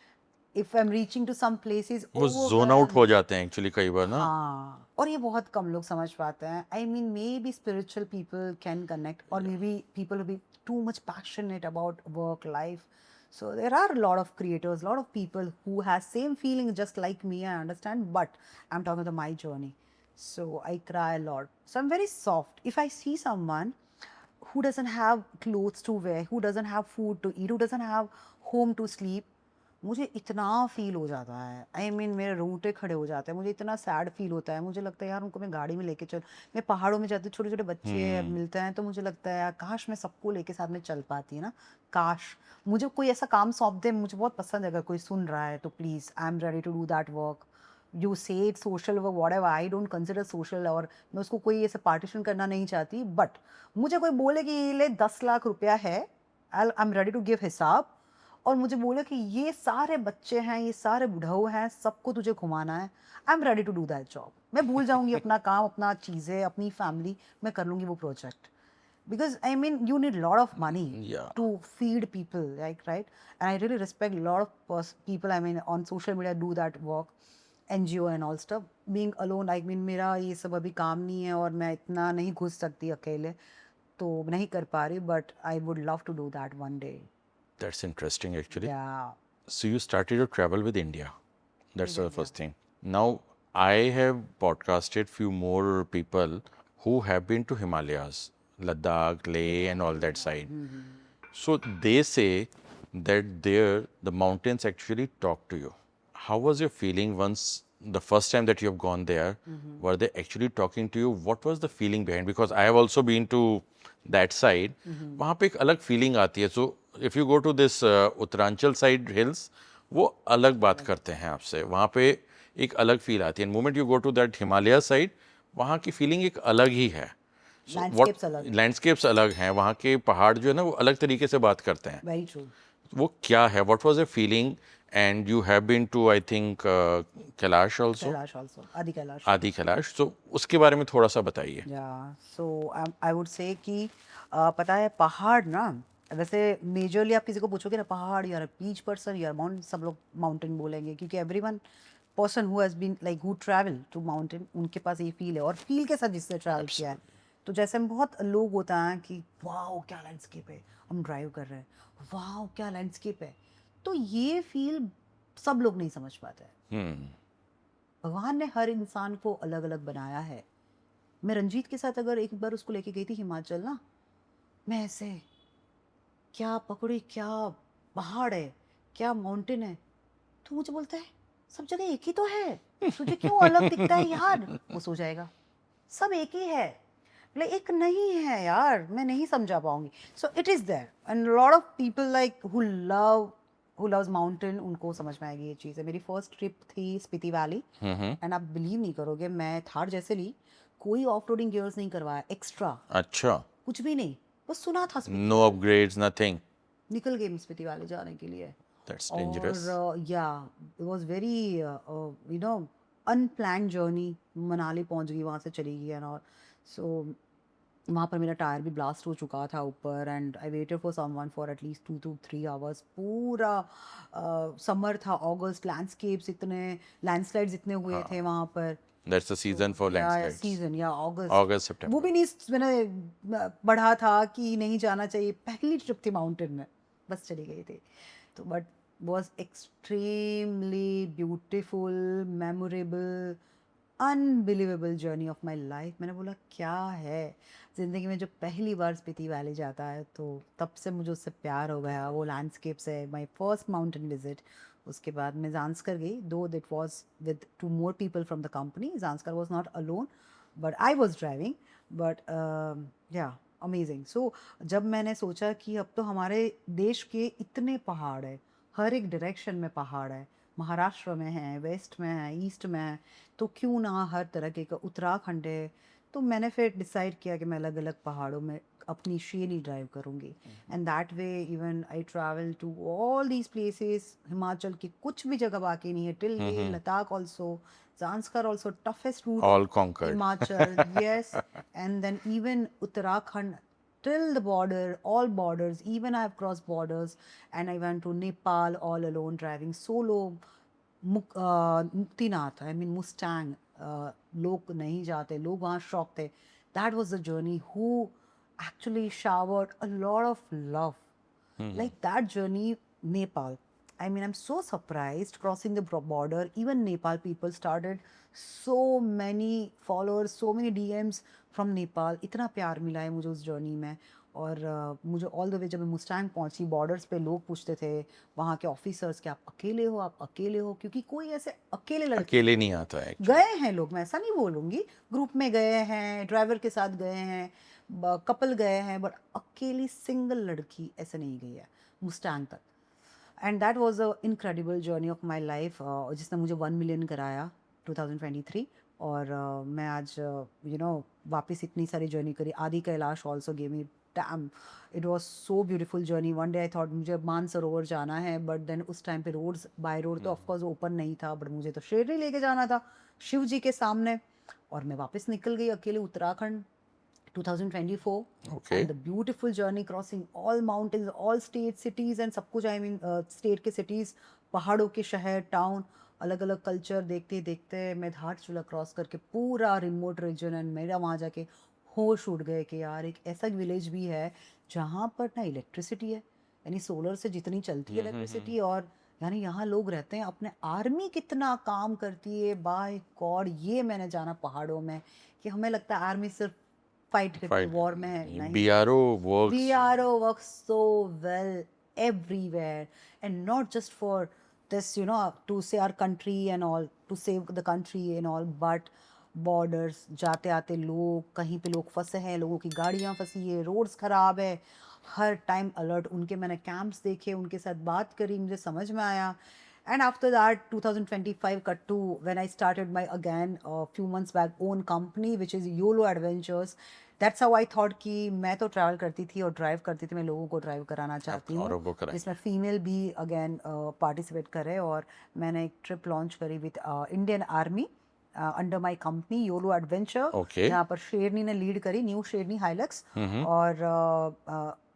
if I am reaching to some places, वो जोन आउट हो जाते हैं एक्चुअली कई बार ना. हाँ, और ये बहुत कम लोग समझ पाते हैं. I mean maybe spiritual people can connect, और maybe people be too much passionate about work life. So there are a lot of creators, a lot of people who has same feeling just like me, I understand, but I'm talking about my journey. So I cry a lot. So I'm very soft. If I see someone who doesn't have clothes to wear, who doesn't have food to eat, who doesn't have home to sleep, मुझे इतना feel हो जाता है. I mean मेरे रोंगटे खड़े हो जाते हैं. मुझे इतना सैड फील होता है. मुझे लगता है यार उनको मैं गाड़ी में लेके चल. मैं पहाड़ों में जाती हूँ, छोटे छोटे बच्चे मिलते हैं, तो मुझे लगता है यार काश मैं सबको लेके साथ में चल पाती है ना. काश मुझे कोई ऐसा काम सौंप दे. मुझे बहुत पसंद है, अगर कोई सुन रहा है तो please, I am ready to do that work. You say it social work, whatever, I don't consider social. और मैं उसको कोई ऐसे पार्टीशन करना नहीं चाहती, बट मुझे कोई बोले कि ये ले 10 लाख रुपया है, I am ready to give हिसाब, और मुझे बोले कि ये सारे बच्चे हैं, ये सारे बुढ़ऊ हैं, सबको तुझे घुमाना है, I am ready to do that job. मैं भूल जाऊंगी अपना काम, अपना चीज़ें, अपनी फैमिली, मैं कर लूँगी वो project. Because I mean, you need a lot of money Yeah. to feed people, like, right? And I really respect a lot of people. I mean, on social media do that work, NGO and all stuff. Being alone, I mean, मेरा ये सब अभी काम नहीं है, और मैं इतना नहीं घुस सकती अकेले, तो नहीं कर पा रही. But I would love to do that one day. That's interesting actually. Yeah. So you started your travel with India. That's the India. first thing. Now I have podcasted few more people who have been to Himalayas, Ladakh, Leh, and all that side. So they say that there the mountains actually talk to you. How was your feeling once the first time that you have gone there? Were they actually talking to you? What was the feeling behind? Because I have also been to that side. वहाँ पे एक अलग feeling आती है. So if you go to this Uttaranchal side hills, वो अलग बात करते हैं आपसे. वहाँ पे एक अलग फील आती है. Moment you go to that Himalaya side, वहाँ की फीलिंग एक अलग ही है. Landscapes अलग हैं. लैंडस्केप्स अलग हैं. वहाँ के पहाड़ जो है ना, वो अलग तरीके से बात करते हैं. Very true. वो क्या है? What was the feeling? And you have been to I think Kailash also, Kailash also, Adi Kailash. आदि कैलाश. तो उसके बारे में थोड़ा सा बताइए. या सो आई वुड से कि पता है पहाड़ ना, वैसे मेजरली आप किसी को पूछोगे ना पहाड़, you are beach person, you are mountain, सब लोग माउंटेन बोलेंगे, क्योंकि everyone person who has been like who travel to mountain, उनके पास ये फील है, और फील के साथ जिससे ट्रैवल किया है. तो जैसे हम बहुत लोग होता है कि वाओ क्या लैंडस्केप है, हम ड्राइव कर रहे हैं, वाओ क्या लैंडस्केप है, तो ये फील सब लोग नहीं समझ पाते हैं. भगवान ने हर इंसान को अलग अलग बनाया है. मैं रंजीत के साथ अगर एक बार उसको लेके गई थी हिमाचल ना, मैं ऐसे क्या पकड़ी, क्या पहाड़ है, क्या माउंटेन है। तो मुझे बोलता है सब जगह एक ही तो है, तुझे क्यों अलग दिखता है यार। वो सो जाएगा, सब एक ही है। बोले एक नहीं है यार, मैं नहीं समझा पाऊंगी। So it is there and lot of people like who loves mountain, उनको समझ में आएगी ये चीज़ है। मेरी फर्स्ट ट्रिप थी स्पीति वैली एंड आप बिलीव नहीं करोगे, मैं थार जैसे ली, कोई ऑफ रोडिंग गियर्स नहीं करवाया एक्स्ट्रा, अच्छा, कुछ भी नहीं, बस सुना था Spiti no valley, upgrades, nothing. निकल गए स्पीति वैली जाने के लिए। That's dangerous. और या it was very you know unplanned journey. Manali पहुंच गई, वहां से चली गई एंड ऑल। सो वहाँ पर मेरा टायर भी ब्लास्ट हो चुका था ऊपर and I waited for someone for at least 2 to 3 hours। पूरा समर था, अगस्त, लैंडस्केप्स इतने, लैंडस्लाइड्स इतने हुए थे वहाँ पर। दैट्स द सीजन फॉर या लैंडस्लाइड्स, सीजन या अगस्त, अगस्त वो सितंबर। भी नहीं मैंने पढ़ा था कि नहीं जाना चाहिए, पहली ट्रिप थी माउंटेन में, बस चली गई थी। तो but was extremely beautiful, memorable, unbelievable journey of my life. मैंने बोला क्या है ज़िंदगी में, जो पहली बार स्पीति वैली जाता है तो तब से मुझे उससे प्यार हो गया, वो लैंडस्केप से। माई फर्स्ट माउंटेन विजिट, उसके बाद मैं ज़ांस्कर गई, दो that was with 2 more people from the company. Zanskar was not alone but I was driving, but या अमेजिंग। सो जब मैंने सोचा कि अब तो हमारे देश के इतने पहाड़ है, हर एक डायरेक्शन में पहाड़ है, महाराष्ट्र में है, वेस्ट में है, ईस्ट में है, तो क्यों ना हर तरह के का, उत्तराखंड है। तो मैंने फिर डिसाइड किया कि मैं अलग अलग पहाड़ों में अपनी शेयरी ड्राइव करूँगी and that way even I travel to all these places. Himachal की कुछ भी जगह बाकी नहीं है, till Leh Ladakh also, Zanskar also toughest route of All conquered. Himachal, yes, and then even Uttarakhand till the border, all borders, even I have crossed borders and I went to Nepal all alone driving solo. Muktinath, I mean Mustang, लोग नहीं जाते, लोग वहाँ शौक थे। That was the journey who actually showered a lot of love, like that journey. Nepal, I mean, I'm so surprised crossing the border, even Nepal people started so many followers, so many DMs from Nepal. इतना प्यार मिला है मुझे उस journey में। और मुझे all the way जब मैं मुस्टैंग पहुंची, बॉर्डर्स पे लोग पूछते थे वहाँ के ऑफिसर्स कि आप अकेले हो, आप अकेले हो, क्योंकि कोई ऐसे अकेले लड़के अकेले नहीं आता है actually. गए हैं लोग, मैं ऐसा नहीं बोलूँगी, ग्रुप में गए हैं, ड्राइवर के साथ गए हैं, कपल गए हैं, बट अकेली सिंगल लड़की ऐसे नहीं गई है मुस्टैंग तक। And that was a incredible journey of my life, जिसने मुझे 1 million कराया 2023। और मैं आज वापस इतनी सारी जर्नी करी। आदि Kailash also gave me, damn it was so beautiful journey. One day I thought मुझे मानसरोवर जाना है, बट देन उस टाइम पे रोड्स बाय रोड तो ऑफकोर्स ओपन नहीं था, बट मुझे तो शेरनी लेके जाना था शिव जी के सामने। और मैं वापस निकल गई अकेले Uttarakhand 2024 Okay. and the beautiful journey crossing all mountains, all states, cities and सब कुछ, I mean स्टेट के सिटीज़, पहाड़ों के शहर, टाउन, अलग अलग कल्चर देखते देखते मैं धारचूला क्रॉस करके पूरा रिमोट रीजन। एंड मेरा वहाँ जाके होश उड़ गए कि यार एक ऐसा विलेज भी है जहाँ पर ना इलेक्ट्रिसिटी है, यानी सोलर से जितनी चलती है इलेक्ट्रिसिटी, और यानी यहाँ लोग रहते हैं। अपने आर्मी कितना काम करती है, बाय गॉड, ये मैंने जाना पहाड़ों में। कि हमें लगता है आर्मी सिर्फ फाइट करती है, Fight. वॉर में है, नहीं। BRO works. BRO works so well everywhere and not just for this, to say our country and all, to save the country and all, but borders, जाते आते लोग, कहीं पे लोग फंसे हैं, लोगों की गाड़ियाँ फंसी है, रोड्स खराब है, हर टाइम अलर्ट। उनके मैंने कैंप्स देखे, उनके साथ बात करी, मुझे समझ में आया। And after that 2025 cut to when I started my again a few months back own company which is YOLO Adventures. That's how I thought कि मैं तो ट्रैवल करती थी और ड्राइव करती थी, मैं लोगों को ड्राइव कराना चाहती औरों हूँ को कराएं। जिसमें फीमेल भी अगेन पार्टिसिपेट करे। और मैंने एक ट्रिप लॉन्च करी with Indian army under my company YOLO adventure, Okay. जहाँ पर शेरनी ने लीड करी, न्यू शेरनी हाइलक्स, और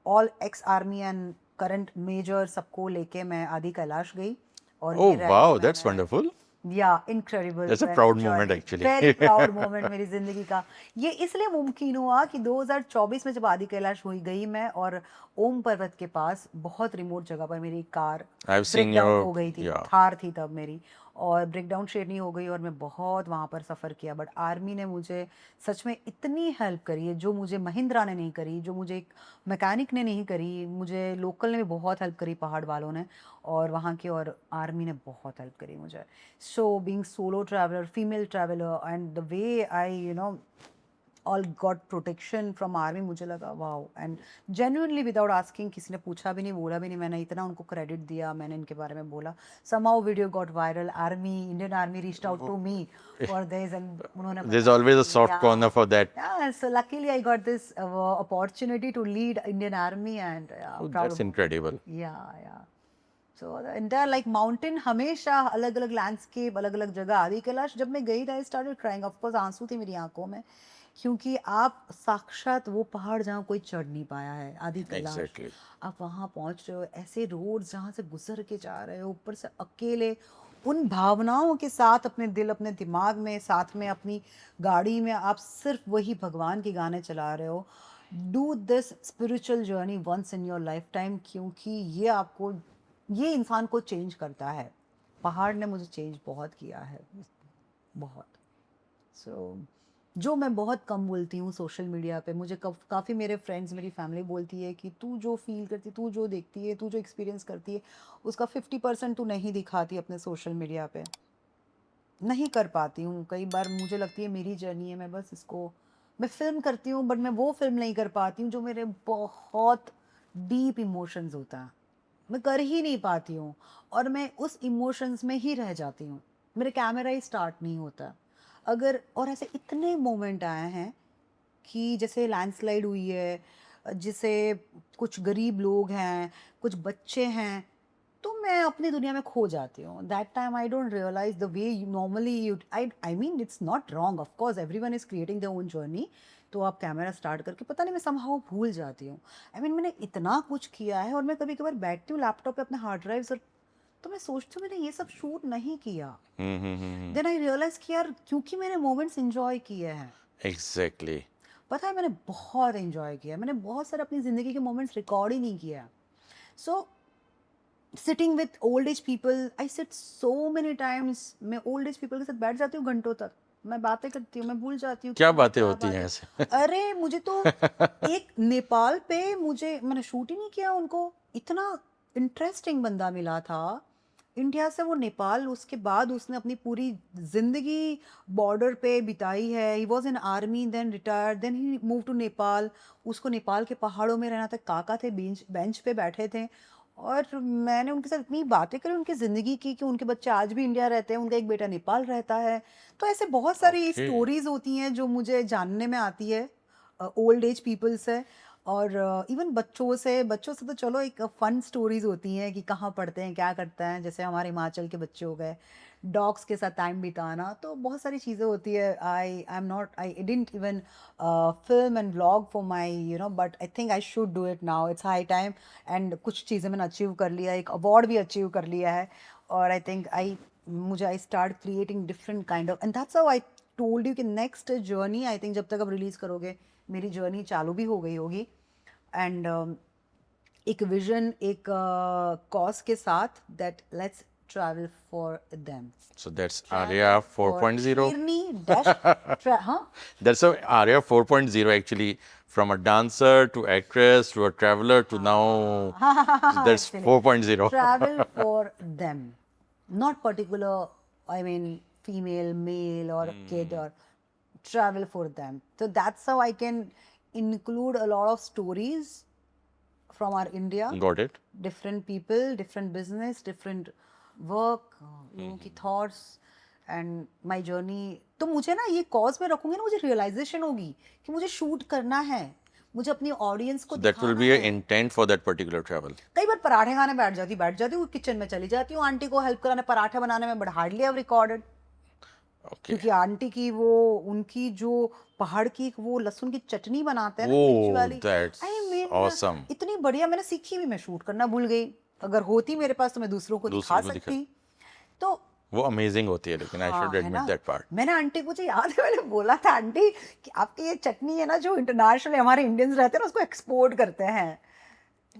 all ex army and current measure सबको लेके मैं आदि कैलाश गई। और Oh ये रैली wow, that's मैंने, wonderful. या incredible, That's a proud moment actually. Very proud moment मेरी जिंदगी का। ये इसलिए मुमकिन हुआ कि 2024 में जब आदि कैलाश हुई गई मैं, और ओम पर्वत के पास बहुत रिमोट जगह पर मेरी car I've break seen down your, हो गई थी, yeah. थार थी तब मेरी, और ब्रेक डाउन शेरनी हो गई और मैं बहुत वहाँ पर सफ़र किया। बट आर्मी ने मुझे सच में इतनी हेल्प करी है जो मुझे महिंद्रा ने नहीं करी, जो मुझे एक मैकेनिक ने नहीं करी, मुझे लोकल ने भी बहुत हेल्प करी, पहाड़ वालों ने और वहाँ के, और आर्मी ने बहुत हेल्प करी मुझे। So being solo traveller, female traveller, and the way I all got protection from army, मुझे लगा wow. And genuinely without asking, किसी ने पूछा भी नहीं, बोला भी नहीं, मैंने इतना उनको क्रेडिट दिया, मैंने इनके बारे में बोला, somehow video got viral, army, Indian army reached out to me for this, and उन्होंने There's बताया always a कि soft corner for that. yeah, so luckily I got this opportunity to lead Indian army, and Oh, proud that's about incredible. it. Yeah. So the entire like mountain, हमेशा अलग अलग landscape, अलग अलग जगह। आदि कैलाश जब मैं गई था, I started crying, of course आंसू थे मेरी आंखों में, क्योंकि आप साक्षात वो पहाड़ जहाँ कोई चढ़ नहीं पाया है, आदि कैलाश, Exactly. आप वहाँ पहुँच रहे हो, ऐसे रोड जहाँ से गुजर के जा रहे हो, ऊपर से अकेले, उन भावनाओं के साथ, अपने दिल, अपने दिमाग में, साथ में अपनी गाड़ी में आप सिर्फ वही भगवान के गाने चला रहे हो। Do this spiritual journey once in your lifetime, क्योंकि ये इंसान को चेंज करता है। पहाड़ ने मुझे चेंज बहुत किया है, बहुत। सो जो मैं बहुत कम बोलती हूँ सोशल मीडिया पे, मुझे काफ़ी मेरे फ्रेंड्स, मेरी फैमिली बोलती है कि तू जो फील करती, तू जो देखती है, तू जो एक्सपीरियंस करती है, उसका 50% तू नहीं दिखाती अपने सोशल मीडिया पे। नहीं कर पाती हूँ, कई बार मुझे लगती है मेरी जर्नी है, मैं बस इसको, मैं फिल्म करती हूँ बट मैं वो फिल्म नहीं कर पाती हूँ जो मेरे बहुत डीप इमोशंस होता है, मैं कर ही नहीं पाती हूँ, और मैं उस इमोशंस में ही रह जाती हूँ, मेरे कैमरा ही स्टार्ट नहीं होता। अगर, और ऐसे इतने मोमेंट आए हैं कि जैसे लैंडस्लाइड हुई है, जिसे कुछ गरीब लोग हैं, कुछ बच्चे हैं, तो मैं अपनी दुनिया में खो जाती हूँ। That time I don't realise the way you normally you, I mean it's not wrong, of course everyone is creating their own journey, तो आप कैमरा स्टार्ट करके, पता नहीं मैं समहाउ भूल जाती हूँ। आई मीन मैंने इतना कुछ किया है, और मैं कभी कभार बैठती हूँ लैपटॉप पे अपने हार्ड ड्राइव्स, और तो मैं सोचती हूँ मैंने ये सब शूट नहीं किया। देन आई रियलाइज कि यार, क्योंकि मैंने मोमेंट्स एंजॉय किए हैं। Exactly. पता है मैंने बहुत एंजॉय किया, मैंने बहुत सारे अपनी ज़िंदगी के मोमेंट्स रिकॉर्ड ही नहीं किया। So sitting with old age people, I sit so many times, मैं ओल्ड एज पीपल के साथ बैठ जाती हूँ घंटों तक, मैं बातें करती हूँ, मैं भूल जाती हूँ क्या कि बातें क्या होती हैं बातें। ऐसे? अरे मुझे तो एक नेपाल पे, मैंने शूट ही नहीं किया, उनको इतना इंटरेस्टिंग बंदा मिला था इंडिया से, वो नेपाल, उसके बाद उसने अपनी पूरी जिंदगी बॉर्डर पे बिताई है। He was in army, then retired, then he move to Nepal. उसको नेपाल के पहाड़ों में रहना था, काका थे बेंच पे बैठे थे, और मैंने उनके साथ इतनी बातें करी, उनकी ज़िंदगी की, कि उनके बच्चे आज भी इंडिया रहते हैं, उनका एक बेटा नेपाल रहता है। तो ऐसे बहुत सारी Okay. स्टोरीज होती हैं जो मुझे जानने में आती है ओल्ड एज पीपल से, और इवन बच्चों से तो चलो एक फन स्टोरीज होती हैं कि कहाँ पढ़ते हैं, क्या करते हैं, जैसे हमारे हिमाचल के बच्चे हो गए, डॉग्स के साथ टाइम बिताना, तो बहुत सारी चीज़ें होती है। I didn't even film and vlog for my but I think I should do it now, it's high time. And कुछ चीज़ें मैंने अचीव कर लिया, एक अवार्ड भी अचीव कर लिया है, और I think I start creating different kind of, and that's how I told you कि नेक्स्ट जर्नी, आई थिंक जब तक आप रिलीज़ करोगे, मेरी जर्नी चालू भी हो गई होगी। एंड एक विजन, एक कॉज के साथ, that let's travel for them, So that's travel Arya for 4.0. शेरनी डैश हाँ That's a Arya 4.0 actually, from a dancer to actress to a traveler to now. That's actually 4.0. travel for them, not particular, I mean female, male, or kid, or travel for them. So that's how I can include a lot of stories from our India, Got it. different people, different business, different work, लोगों की thoughts and my journey। तो मुझे ना ये cause में रखूंगी ना, मुझे रियलाइजेशन होगी कि मुझे शूट करना है, मुझे अपनी ऑडियंस को So that will दिखाना be an है। intent for that particular travel. कई बार पराठे खाने बैठ जाती हूँ, किचन में चली जाती हूँ आंटी को हेल्प कराने पराठे बनाने में, but hardly have recorded, Okay. क्योंकि आंटी की वो, उनकी जो पहाड़ की वो लहसुन की चटनी बनाते हैं ना, मिर्ची Oh, वाली, that's आई मीन awesome. इतनी बढ़िया, मैंने सीखी भी, मैं शूट करना भूल गई, अगर होती मेरे पास तो मैं दूसरों को दिखा दूसरों को दिखा, सकती। तो वो अमेजिंग होती है, लेकिन आई हाँ शुड है एडमिट ना, दैट पार्ट. मैंने आंटी को, मुझे याद है मैंने बोला था आंटी कि आपकी ये चटनी है ना, जो इंटरनेशनल हमारे इंडियंस रहते हैं ना उसको एक्सपोर्ट करते हैं,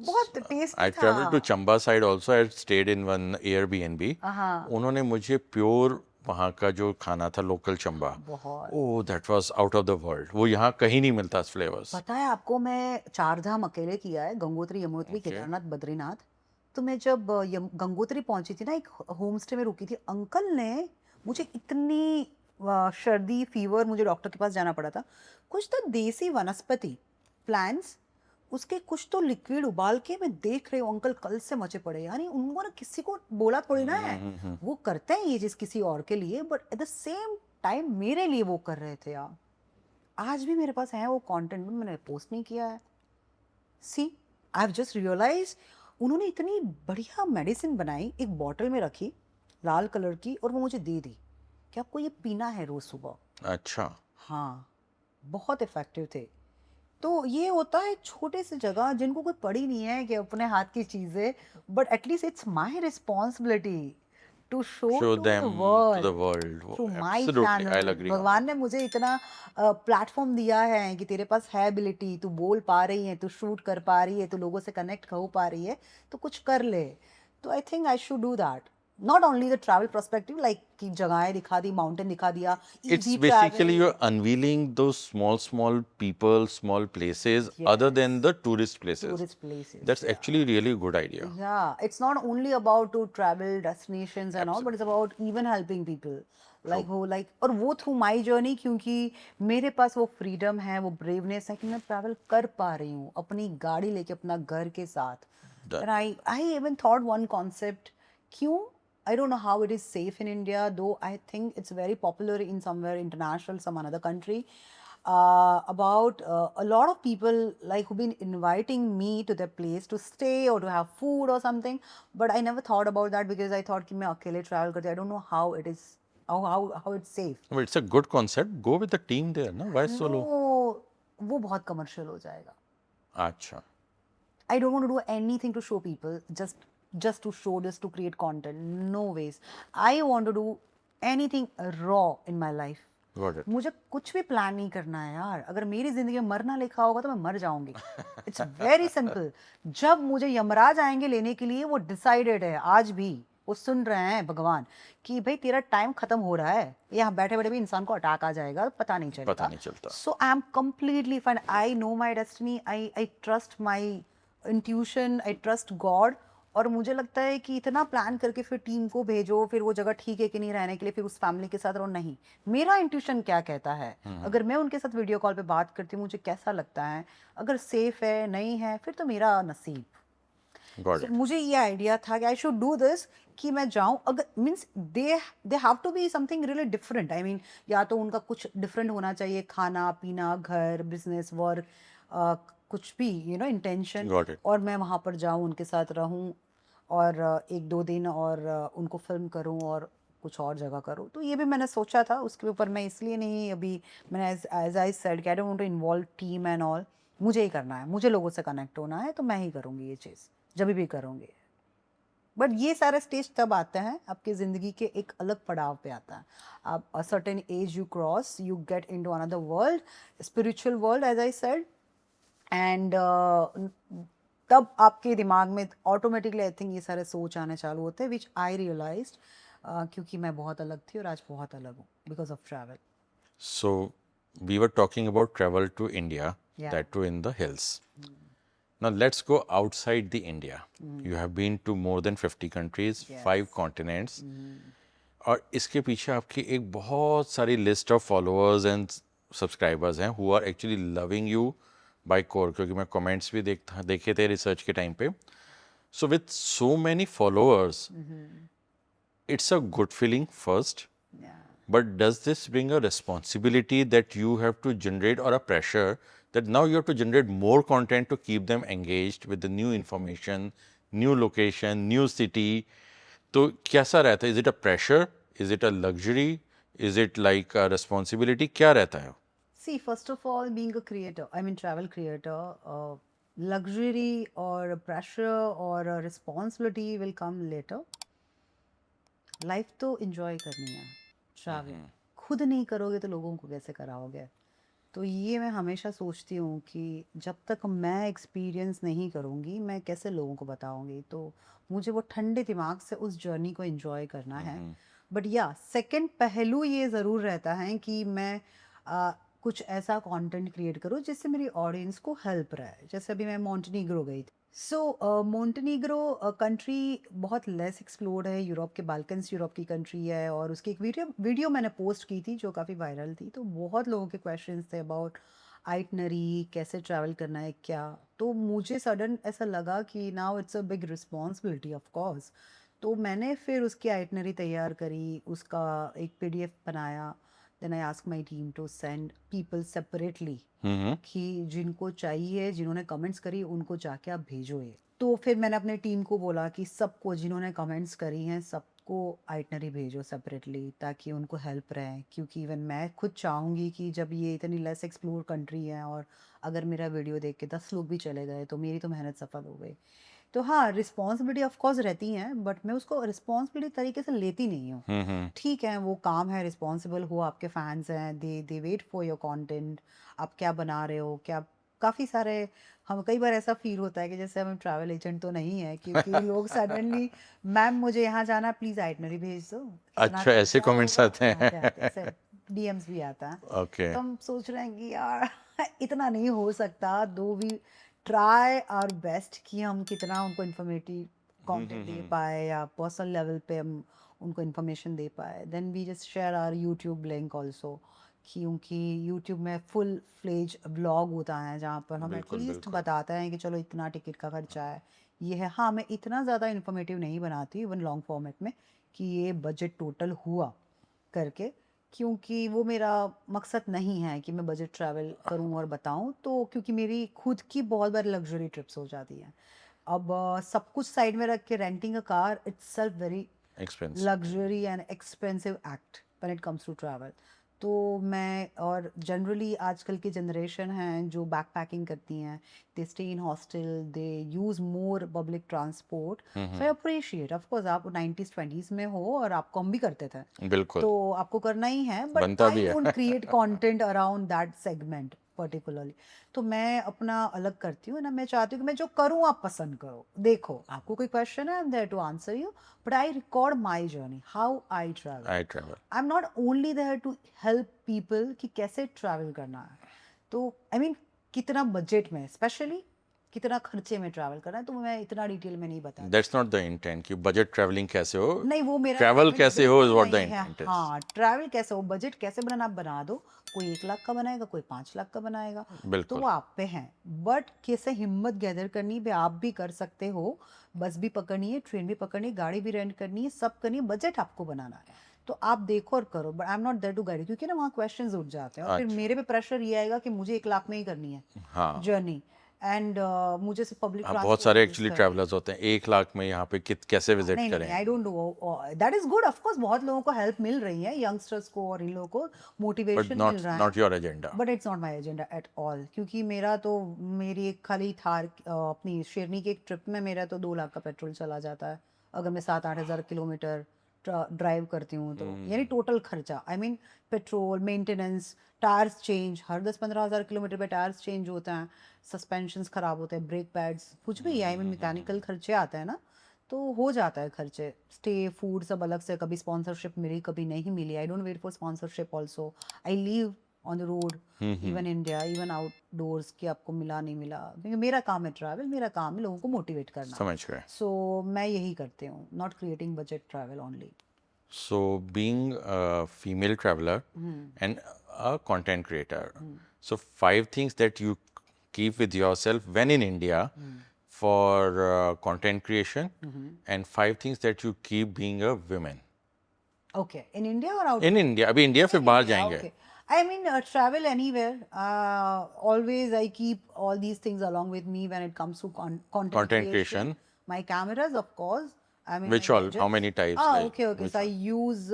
बहुत टेस्टी I था। traveled to Chamba side also. I stayed in one Airbnb. हाँ उन्होंने मुझे प्योर वहाँ का जो खाना था लोकल चंबा, बहुत। Oh that was out of the world. वो यहाँ कहीं नहीं मिलता फ्लेवर्स. पता है आपको, मैं 4 धाम अकेले किया है, गंगोत्री, यमुनोत्री, ओके. केदारनाथ, बद्रीनाथ। तो मैं जब गंगोत्री पहुंची थी ना, एक होम स्टे में रुकी थी, अंकल ने मुझे इतनी सर्दी फीवर, मुझे डॉक्टर के पास जाना पड़ा था। कुछ तो देसी वनस्पति प्लांट्स, उसके कुछ तो लिक्विड उबाल के मैं देख रही हूँ, अंकल कल से मचे पड़े। यानी उन्होंने किसी को बोला थोड़ी ना है, वो करते हैं ये चीज किसी और के लिए, but at the same time मेरे लिए वो कर रहे थे यार। आज भी मेरे पास है वो कंटेंट, में मैंने पोस्ट नहीं किया है। सी, आई हैव जस्ट रियलाइज, उन्होंने इतनी बढ़िया मेडिसिन बनाई, एक बॉटल में रखी लाल कलर की, और वो मुझे दे दी कि आपको ये पीना है रोज सुबह। अच्छा. हाँ, बहुत इफेक्टिव थे। तो ये होता है छोटे से जगह, जिनको कोई पड़ी नहीं है कि अपने हाथ की चीजें, but at least it's my responsibility to show Show to the them to the world world. Through my Absolutely, I'll channel. agree on भगवान that. ने मुझे इतना प्लेटफॉर्म दिया है कि तेरे पास है एबिलिटी, तू बोल पा रही है, तू शूट कर पा रही है, तू लोगों से कनेक्ट हो पा रही है, तो कुछ कर ले। तो I think I should do that, not only the travel perspective, like कि जगहें दिखा दी, माउंटेन दिखा दिया, It's easy basically travel. you're unveiling those small people, small places other than the tourist places. Tourist places, That's yeah. actually really good idea. Yeah, it's not only about to travel destinations and all, but it's Absolutely. about even helping people. Like True. वो like, और वो through my journey, क्योंकि मेरे पास वो freedom है, वो braveness है कि मैं ट्रैवल कर पा रही हूँ अपनी गाड़ी लेके, अपना घर के साथ। That, And I even thought one concept, क्यों, I don't know how it is safe in India, though I think it's very popular in somewhere international, some another country. About a lot of people like who've been inviting me to their place to stay or to have food or something, but I never thought about that because I thought कि मैं अकेले travel करती, I don't know how it is, how it's safe. but it's a good concept. Go with the team there, no? Why solo? No, वो बहुत commercial हो जाएगा। Acha. I don't want to do anything to show people, just to show, just to create content. No ways. I want to do anything raw in my life. Got it. मुझे कुछ भी plan नहीं करना है यार। अगर मेरी जिंदगी में मरना लिखा होगा तो मैं मर जाऊंगी। It's very simple. जब मुझे यमराज आएंगे लेने के लिए, वो डिसाइडेड है आज भी, वो सुन रहे हैं भगवान कि भाई तेरा टाइम खत्म हो रहा है, यहाँ बैठे बैठे भी इंसान को अटैक आ जाएगा, पता नहीं चलेगा। पता नहीं चलता। So I am completely fine, I know my destiny, I trust my intuition, I trust God. और मुझे लगता है कि इतना प्लान करके फिर टीम को भेजो, फिर वो जगह ठीक है कि नहीं रहने के लिए, फिर उस फैमिली के साथ रहो, नहीं। मेरा इंट्यूशन क्या कहता है, अगर मैं उनके साथ वीडियो कॉल पे बात करती हूँ, मुझे कैसा लगता है, अगर सेफ है नहीं है, फिर तो मेरा नसीब। Got So, it. मुझे ये आइडिया था कि आई शुड डू दिस, कि मैं जाऊं, अगर means they have to be something really different. I mean, या तो उनका कुछ डिफरेंट होना चाहिए, खाना पीना, घर, बिजनेस, वर्क, कुछ भी इंटेंशन। Got it. और मैं वहाँ पर जाऊँ, उनके साथ रहूँ, और 1-2 दिन, और उनको फिल्म करूँ, और कुछ और जगह करूँ। तो ये भी मैंने सोचा था, उसके ऊपर मैं इसलिए नहीं अभी, मैंने as I said I don't want to involve team and all. मुझे ही करना है, मुझे लोगों से कनेक्ट होना है, तो मैं ही करूँगी ये चीज़, जब भी करूँगी। बट ये सारे स्टेज तब आते हैं आपकी ज़िंदगी के एक अलग पड़ाव पे आता है। आप a certain age you cross, you get into another world, spiritual world as I said, and तब आपके दिमाग में ऑटोमेटिकली आई थिंक ये सारे सोच आने चालू होते हैं, विच आई रियलाइज्ड, क्योंकि मैं बहुत अलग थी और आज बहुत अलग हूँ because of travel. So we were talking about travel to India, Yeah. that too in the hills. Now let's go outside the India. You have been to more than 50 countries, Yes. 5 continents. और इसके पीछे आपकी एक बहुत सारी list of followers and subscribers हैं who are actually loving you by core, क्योंकि मैं कमेंट्स भी देखे थे रिसर्च के टाइम पे। So with so many followers, it's a good feeling first, but does this bring a responsibility that you have to generate, or a pressure that now you have to generate more content to keep them engaged with the new information, new location, new city? तो कैसा रहता है? Is it a pressure? Is it a luxury? Is it like a responsibility? क्या रहता है? See, first of all, being a creator, I mean travel creator, luxury or pressure or a responsibility will come later. Life तो enjoy करनी है, travel खुद नहीं करोगे तो लोगों को कैसे कराओगे? तो ये मैं हमेशा सोचती हूँ कि जब तक मैं एक्सपीरियंस नहीं करूँगी मैं कैसे लोगों को बताऊँगी। तो मुझे वो ठंडे दिमाग से उस जर्नी को एंजॉय करना है। बट या सेकंड पहलू ये ज़रूर रहता है कि मैं कुछ ऐसा कंटेंट क्रिएट करूँ जिससे मेरी ऑडियंस को हेल्प रहे। जैसे अभी मैं मोंटेनीग्रो गई थी। सो मोंटेनीग्रो कंट्री बहुत लेस एक्सप्लोर्ड है। यूरोप के बाल्कन्स यूरोप की कंट्री है और उसकी एक वीडियो मैंने पोस्ट की थी जो काफ़ी वायरल थी। तो बहुत लोगों के क्वेश्चंस थे अबाउट आइटनरी, कैसे ट्रैवल करना है क्या। तो मुझे सडन ऐसा लगा कि now it's a big responsibility of course. तो मैंने फिर उसकी आइटनरी तैयार करी, उसका एक पीडीएफ बनाया। Then I ask my team to send people separately कि जिनको चाहिए, जिन्होंने कमेंट्स करी उनको जाके आप भेजो ये। तो फिर मैंने अपने टीम को बोला कि सबको जिन्होंने कमेंट्स करी हैं सबको आइटनरी भेजो सेपरेटली ताकि उनको हेल्प रहे। क्योंकि इवन मैं खुद चाहूँगी कि जब ये इतनी लेस एक्सप्लोर कंट्री है और अगर मेरा वीडियो देख के 10 लोग भी चले गए तो मेरी तो मेहनत सफल हो गई। तो हाँ, रिस्पॉन्सिबिलिटी ऑफ कोर्स रहती हैं बट मैं उसको रिस्पॉन्सिबिलिटी तरीके से लेती नहीं हूँ। ठीक है, वो काम है, रिस्पॉन्सिबल हो, आपके फैंस हैं, दे वेट फॉर योर कंटेंट। आप क्या बना रहे हो, क्या काफ़ी सारे हम कई बार ऐसा फील होता है कि जैसे हम ट्रैवल एजेंट तो नहीं है क्योंकि लोग सडनली मैम मुझे यहाँ जाना प्लीज़ आइटनरी भेज दो, कितना अच्छा, ऐसे खर्चा कमेंट्स होगा। आते हैं? आते ऐसे डीएम्स भी आता है। ओके। तो हम सोच रहे हैं कि यार इतना नहीं हो सकता। दो वी ट्राई आवर बेस्ट कि हम कितना उनको इन्फॉर्मेटिव कंटेंट दे पाए या पर्सनल लेवल पे हम उनको इन्फॉर्मेशन दे पाए। Then we just share our YouTube link also क्योंकि यूट्यूब में फुल फ्लेज ब्लॉग होता है जहाँ पर हम बिल्कुल एटलीस्ट बिल्कुल। बताते हैं कि चलो इतना टिकट का खर्चा है, ये है। हाँ, मैं इतना ज़्यादा इन्फॉर्मेटिव नहीं बनाती इवन लॉन्ग फॉर्मेट में कि ये बजट टोटल हुआ करके, क्योंकि वो मेरा मकसद नहीं है कि मैं बजट ट्रैवल करूं और बताऊं। तो क्योंकि मेरी खुद की बहुत बार लग्जरी ट्रिप्स हो जाती हैं। अब सब कुछ साइड में रख के renting a car it's self very expensive. Luxury and expensive act when it comes to travel. तो मैं और जनरली आजकल की जनरेशन हैं जो बैक पैकिंग करती हैं, they stay in hostel, they use more public transport. So I appreciate, of course आप 90s 20s में हो और आपको हम भी करते थे बिल्कुल। तो आपको करना ही है। बट बनता आई भी डोंट है। Create content around that segment particularly. तो मैं अपना अलग करती हूँ ना। मैं चाहती हूँ कि मैं जो करूँ आप पसंद करो। देखो आपको कोई क्वेश्चन है, I am there to answer you, but I record my journey, how I travel. I travel. I am not only there to help people कि कैसे ट्रैवल करना है। तो आई मीन कितना बजट में, स्पेशली कितना खर्चे में ट्रैवल करना है, तो मैं इतना डिटेल में नहीं बताती। दैट्स नॉट द इंटेंट कि बजट ट्रैवलिंग कैसे हो, नहीं, वो मेरा ट्रैवल कैसे हो इज बिल्कुल व्हाट द नहीं है। Intent is. हाँ, ट्रैवल कैसे हो, बजट कैसे बनाना आप बना दो। कोई 1 लाख का बनाएगा, कोई 5 लाख का बनाएगा, तो बिल्कुल। वो आप पे है। बट कैसे हिम्मत गैदर करनी भी आप भी कर सकते हो। बस भी पकड़नी है, ट्रेन भी पकड़नी है, गाड़ी भी रेंट करनी है, सब करनी है, बजट आपको बनाना है। तो आप देखो और करो, but I am not there to guide, क्योंकि ना वहाँ क्वेश्चंस उठ जाते हैं और फिर अच्छा। मेरे पे प्रेशर ये आएगा कि मुझे 1 लाख में ही करनी है हाँ। जर्नी। एंड मुझे सिर्फ पब्लिक हाँ, बहुत ट्रांसपोर्ट सारे यूज़ एक्चुअली करनी है। ट्रैवलर्स होते हैं 1 लाख में यहाँ पे कित कैसे विजिट नहीं नहीं नहीं, करें। I don't do that. Is good, of course बहुत लोगों को हेल्प मिल रही है, यंगस्टर्स को और इन लोगों को बट मोटिवेशन मिल नॉट रहा है। Not your agenda. But it's not my agenda at all, क्योंकि मेरा तो मेरी एक खाली थार अपनी शेरनी की एक ट्रिप में मेरा तो 2 लाख का पेट्रोल चला जाता है अगर मैं 7-8 हज़ार किलोमीटर ड्राइव करती हूँ। तो यानी टोटल खर्चा, I mean petrol, maintenance, tyres change, हर 10-15 हज़ार किलोमीटर पे टायर्स चेंज होते हैं, सस्पेंशंस ख़राब होते हैं, ब्रेक पैड्स, कुछ भी आई मीन मैकेनिकल खर्चे आते हैं ना। तो हो जाता है खर्चे। स्टे, फूड सब अलग से, कभी स्पॉन्सरशिप मिली कभी नहीं मिली। I don't wait for sponsorship also. I live on the road, even India, even outdoors, कि आपको मिला नहीं मिला, क्योंकि मेरा काम है ट्रैवल, मेरा काम है लोगों को मोटिवेट करना। समझ गए। सो मैं यही करती हूँ, not creating budget travel only. So, being a female traveler and a content creator, so 5 things that you keep with yourself when in India for content creation, and 5 things that you keep being a woman okay, in India और out? in India. अभी India फिर In बाहर India, जाएंगे। okay. I mean, travel anywhere. Always, I keep all these things along with me when it comes to content Content creation. creation, My cameras, of course. I mean, my which all? How gadgets. many types? Like Okay, okay. which So I one? use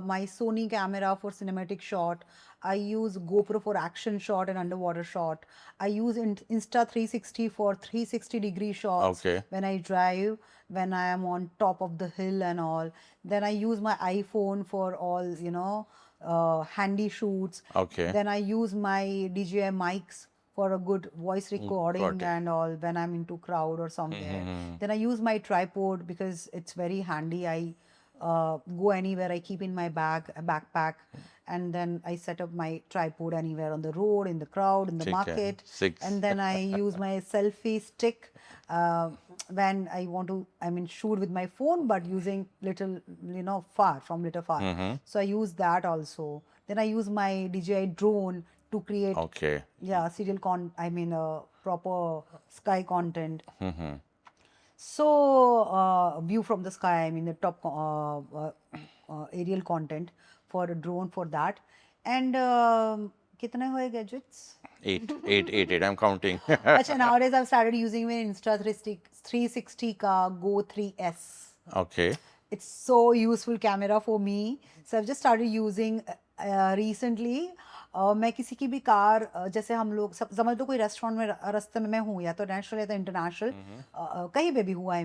my Sony camera for cinematic shot. I use GoPro for action shot and underwater shot. I use Insta 360 for 360-degree shots Okay. when I drive. when I am on top of the hill and all. Then I use my iPhone for all, handy shoots. Okay. Then I use my DJI mics for a good voice recording got it. and all when I'm into crowd or somewhere. Then I use my tripod because it's very handy. I go anywhere, I keep in my backpack, and then I set up my tripod anywhere on the road, in the crowd, in the ठीक है, market. six. And then I use my selfie stick when I want to, shoot with my phone, but using little, little far. So I use that also. Then I use my DJI drone to create, Okay. serial proper sky content. So view from the sky, the top aerial content for a drone for that. And kitne hoye gadgets? Eight. I'm counting. Acha, nowadays I've started using my Insta360 ka Go 3S. Okay. It's so useful camera for me. So I've just started using recently. मैं किसी की भी car, जैसे हम लोग समझ लो कोई restaurant में रास्ते में मैं हूँ, या तो नेशनल या तो इंटरनेशनल, कहीं पे भी हुआ,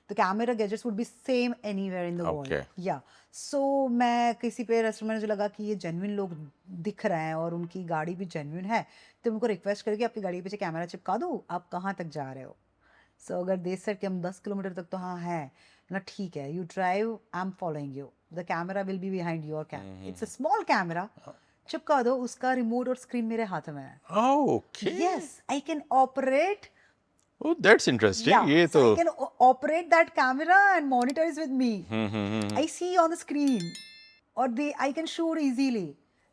तो camera gadgets would be same anywhere in the world. या सो मैं किसी पे रेस्टोरेंट में मुझे लगा कि ये जेन्युइन लोग दिख रहे हैं और उनकी गाड़ी भी जेन्युइन है, तो उनको रिक्वेस्ट करके आपकी गाड़ी के पीछे कैमरा चिपका दो, आप कहाँ तक जा रहे हो. सो अगर देख सके हम 10 किलोमीटर तक तो हाँ है ना, ठीक है, you drive, I am following you, the camera will be behind your camera. It's a small camera, चिपका दो, उसका रिमोट और स्क्रीन मेरे हाथ में है. Okay. Yes, I can operate. Oh, that's interesting. Yeah, ये so तो I can operate that camera and monitor is with me. I see on the screen, or I can shoot easily.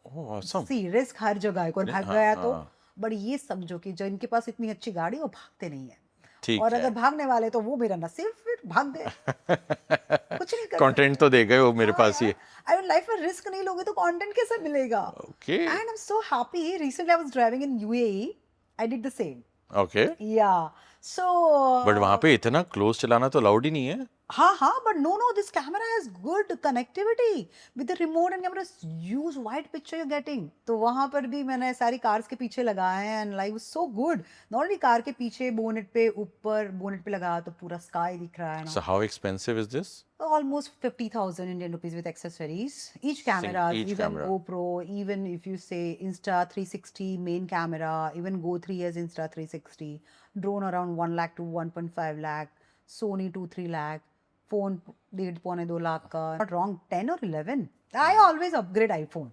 Oh, awesome. See, risk हर जगह है, कोई भाग गया तो, but ये समझो कि जिनके पास इतनी अच्छी गाड़ी, वो भागते नहीं है. ठीक और है. अगर भागने वाले तो वो मेरा नसीब, फिर भाग गए. कुछ नहीं कर कंटेंट तो दे गए वो मेरे पास ही. लाइफ में रिस्क नहीं लोगे तो कंटेंट कैसे मिलेगा. Okay. And I'm so happy. Recently I was driving in UAE. I did the same. Okay. Yeah. So but वहाँ पे इतना क्लोज चलाना तो अलाउड ही नहीं है. हाँ, but no, this camera has good connectivity with the remote and camera. Use wide picture you're getting. तो वहाँ पर भी मैंने सारी कार्स के पीछे लगाए हैं, and like was so good. Not only car के पीछे, बोनेट पे, ऊपर बोनेट पे लगा तो पूरा स्काई दिख रहा है ना. So how expensive is this? Almost 50,000 Indian rupees with accessories. Each camera, each even camera. GoPro, even if you say Insta360 main camera, even Go 3 has Insta360, drone around 1 lakh to 1.5 lakh, Sony 2-3 lakh, phone 1.5-2 lakh का. Not wrong, 10 or 11. I always upgrade iPhone.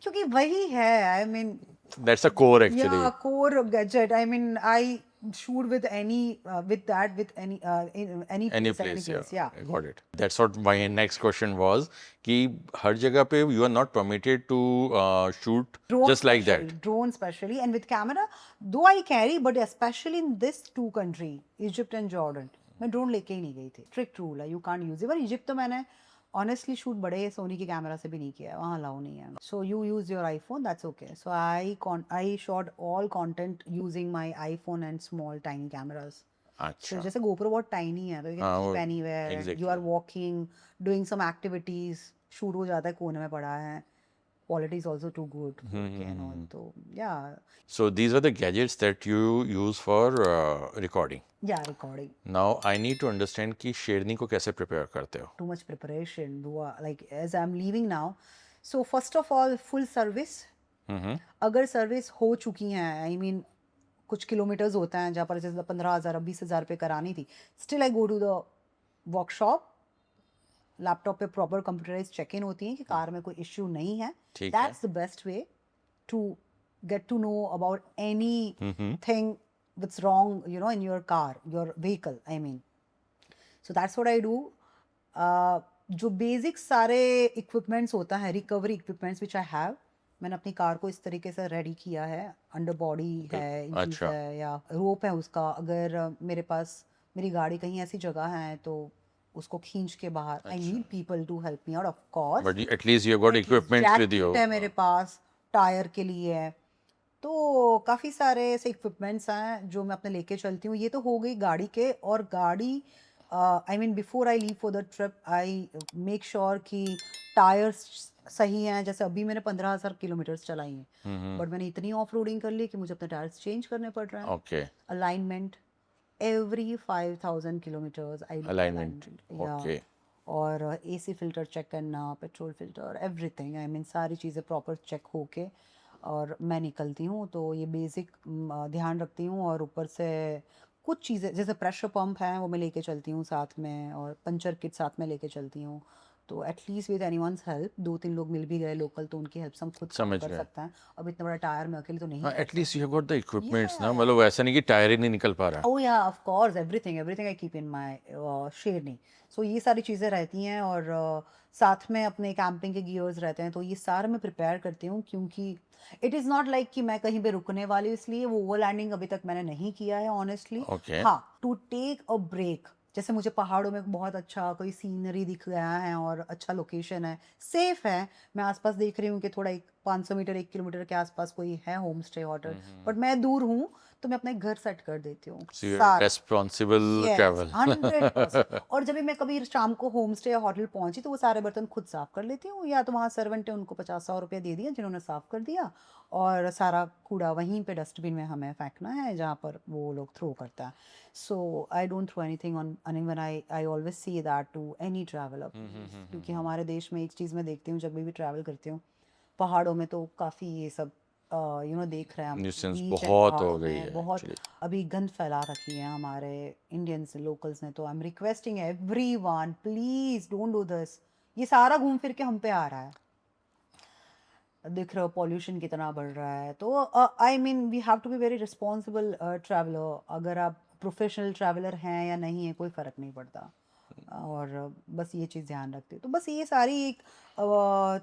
क्योंकि वही है, That's a core actually. yeah, core gadget. I shoot with any with any in any place, yeah. I got it. That's what my next question was कि हर जगह पे you are not permitted to shoot Drone just like that. Drone especially, and with camera, though I carry, but especially in this two country, Egypt and Jordan, मैं drone लेके ही नहीं गई थी. Strict rule है, you can't use. Even Egypt तो मैंने honestly shoot बड़े सोनी की कैमरा से भी नहीं किया है, वहाँ अलाउ नहीं है. So you use your iPhone, that's okay. So I shot all content using my iPhone and small tiny cameras. अच्छा. So जैसे GoPro बहुत tiny है, तो you can keep anywhere. exactly. You are walking, doing some activities, shoot हो जाता है, कोने में पड़ा है. Quality is also too good. And all. So yeah. So these are the gadgets that you use for recording. Yeah, recording. Now I need to understand कि शेरनी को कैसे prepare करते हो. Too much preparation. Like as I'm leaving now. So first of all, full service. अगर service हो चुकी हैं, कुछ किलोमीटर्स होता है जहाँ पर जैसे 15,000 20,000 पे करानी थी, still I go to the workshop. Laptop पे प्रॉपर कंप्यूटराइज चेक इन होती है कि कार में कोई इश्यू नहीं है. That's the best way to get to know about anything that's wrong, in your car, your vehicle, So that's what I do. जो basic सारे इक्विपमेंट्स होता है, recovery equipments which I have, मैंने अपनी car को इस तरीके से रेडी किया है. अंडर बॉडी है, इंजन है, या रोप है उसका. अगर मेरे पास मेरी गाड़ी कहीं ऐसी जगह है तो उसको खींच के बाहर, I need people to help me out, of course. But at least you got equipment with you. है मेरे पास, टायर के लिए है, तो काफ़ी सारे ऐसे इक्विपमेंट्स हैं जो मैं अपने लेके चलती हूँ. ये तो हो गई गाड़ी के. और गाड़ी before I leave for the trip, I make sure कि टायर्स सही हैं. जैसे अभी मैंने 15,000 किलोमीटर्स चलाई हैं, बट मैंने इतनी ऑफ रोडिंग कर ली कि मुझे अपने टायर्स चेंज करने पड़ रहे हैं. Okay. Alignment, every 5,000 kilometers I do Alignment. yeah. Okay. और एसी फिल्टर चेक करना, petrol filter, everything, I mean सारी चीज़ें प्रॉपर चेक होके और मैं निकलती हूँ। तो ये बेसिक ध्यान रखती हूँ। और ऊपर से कुछ चीज़ें जैसे प्रेशर पंप है वो मैं लेके चलती हूँ साथ में, और पंचर किट साथ में लेके चलती हूँ। तो एटलीस्ट विद एनीवन्स हेल्प, 2-3 लोग मिल भी गए लोकल तो उनकी हेल्प से हम खुद काम समझ कर गए। सकते हैं। अब इतना बड़ा टायर मैं अकेले तो नहीं हाँ, कर एटलीस्ट सकती। यू गॉट द इक्विपमेंट्स ना, Yeah. मतलब ऐसा नहीं कि टायर ही नहीं निकल पा रहा। Oh yeah, of course, everything I keep in my शेरनी। So ये सारी चीज़ें रहती हैं। और साथ में अपने कैंपिंग के गियर्स रहते हैं, तो ये सारा मैं प्रिपेयर करती हूँ, क्योंकि इट इज़ नॉट लाइक कि मैं कहीं पे रुकने वाली हूँ, इसलिए वो ओवरलैंडिंग अभी तक मैंने नहीं किया है ऑनेस्टली। ओके। हाँ, टू टेक अ ब्रेक, जैसे मुझे पहाड़ों में बहुत अच्छा कोई सीनरी दिख गया है और अच्छा लोकेशन है, सेफ है, मैं आसपास देख रही हूँ कि थोड़ा एक 500 मीटर 1 किलोमीटर के आसपास कोई है होम स्टे होटल, बट मैं दूर हूँ, तो मैं अपना एक घर सेट कर देती हूँ सो यू सारा। Responsible yes, travel. 100%। और जब भी मैं कभी शाम को होम स्टे या होटल पहुंची तो वो सारे बर्तन खुद साफ कर लेती हूँ, या तो वहाँ सर्वेंट है उनको 50-100 रुपये दे दिया जिन्होंने साफ कर दिया, और सारा कूड़ा वहीं पे डस्टबिन में हमें फेंकना है जहाँ पर वो लोग थ्रो करता है। So I don't throw anything on anyone, I always see that to any traveller please, क्योंकि हमारे देश में एक चीज़ मैं देखती हूँ जब भी ट्रैवल करती हूँ पहाड़ों में, तो काफ़ी ये सब देख रहे हैं हम, न्यूसेंस बीच एंड बहुत हो पहाड़ों गई में है बहुत एक्चुअली। अभी गंद फैला रखी है हमारे इंडियंस लोकल्स ने। तो I am requesting everyone, please don't do this. ये सारा घूम फिर के हम पे आ रहा है, दिख रहा है पॉल्यूशन कितना बढ़ रहा है। तो I mean we have to be very responsible traveller, अगर आप प्रोफेशनल ट्रैवलर हैं या नहीं है कोई फ़र्क नहीं पड़ता। और बस ये चीज़ ध्यान रखती हूँ। तो बस ये सारी एक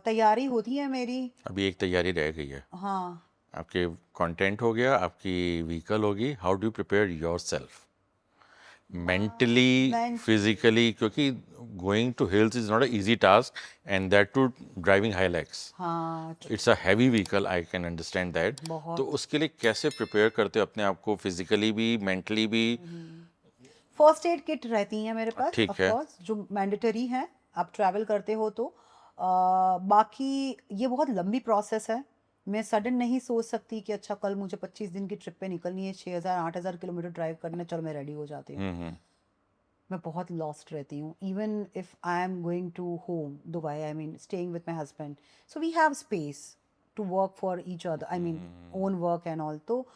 तैयारी होती है मेरी। अभी एक तैयारी रह गई है, हाँ, आपके कंटेंट हो गया, आपकी व्हीकल होगी, how do you prepare yourself mentally, मैं फिजिकली, क्योंकि going to hills is not a easy task and that to driving Hilux, हाँ it's a heavy vehicle, I can understand that. तो बहुत। उसके लिए कैसे प्रिपेयर करते हो अपने आप को, फिजिकली भी मेंटली भी? फर्स्ट एड किट रहती हैं मेरे पास ठीक ऑफ है। कोर्स, जो मैंडेटरी हैं आप ट्रैवल करते हो तो। बाकी ये बहुत लंबी प्रोसेस है, मैं सडन नहीं सोच सकती कि अच्छा कल मुझे 25 दिन की ट्रिप पे निकलनी है, 6,000-8,000 किलोमीटर ड्राइव करने, चल मैं रेडी हो जाती हूँ। मैं बहुत लॉस्ट रहती हूँ, even if I am going to home Dubai, I mean staying with my husband, so we have space to work for each other, I mean own work and all. तो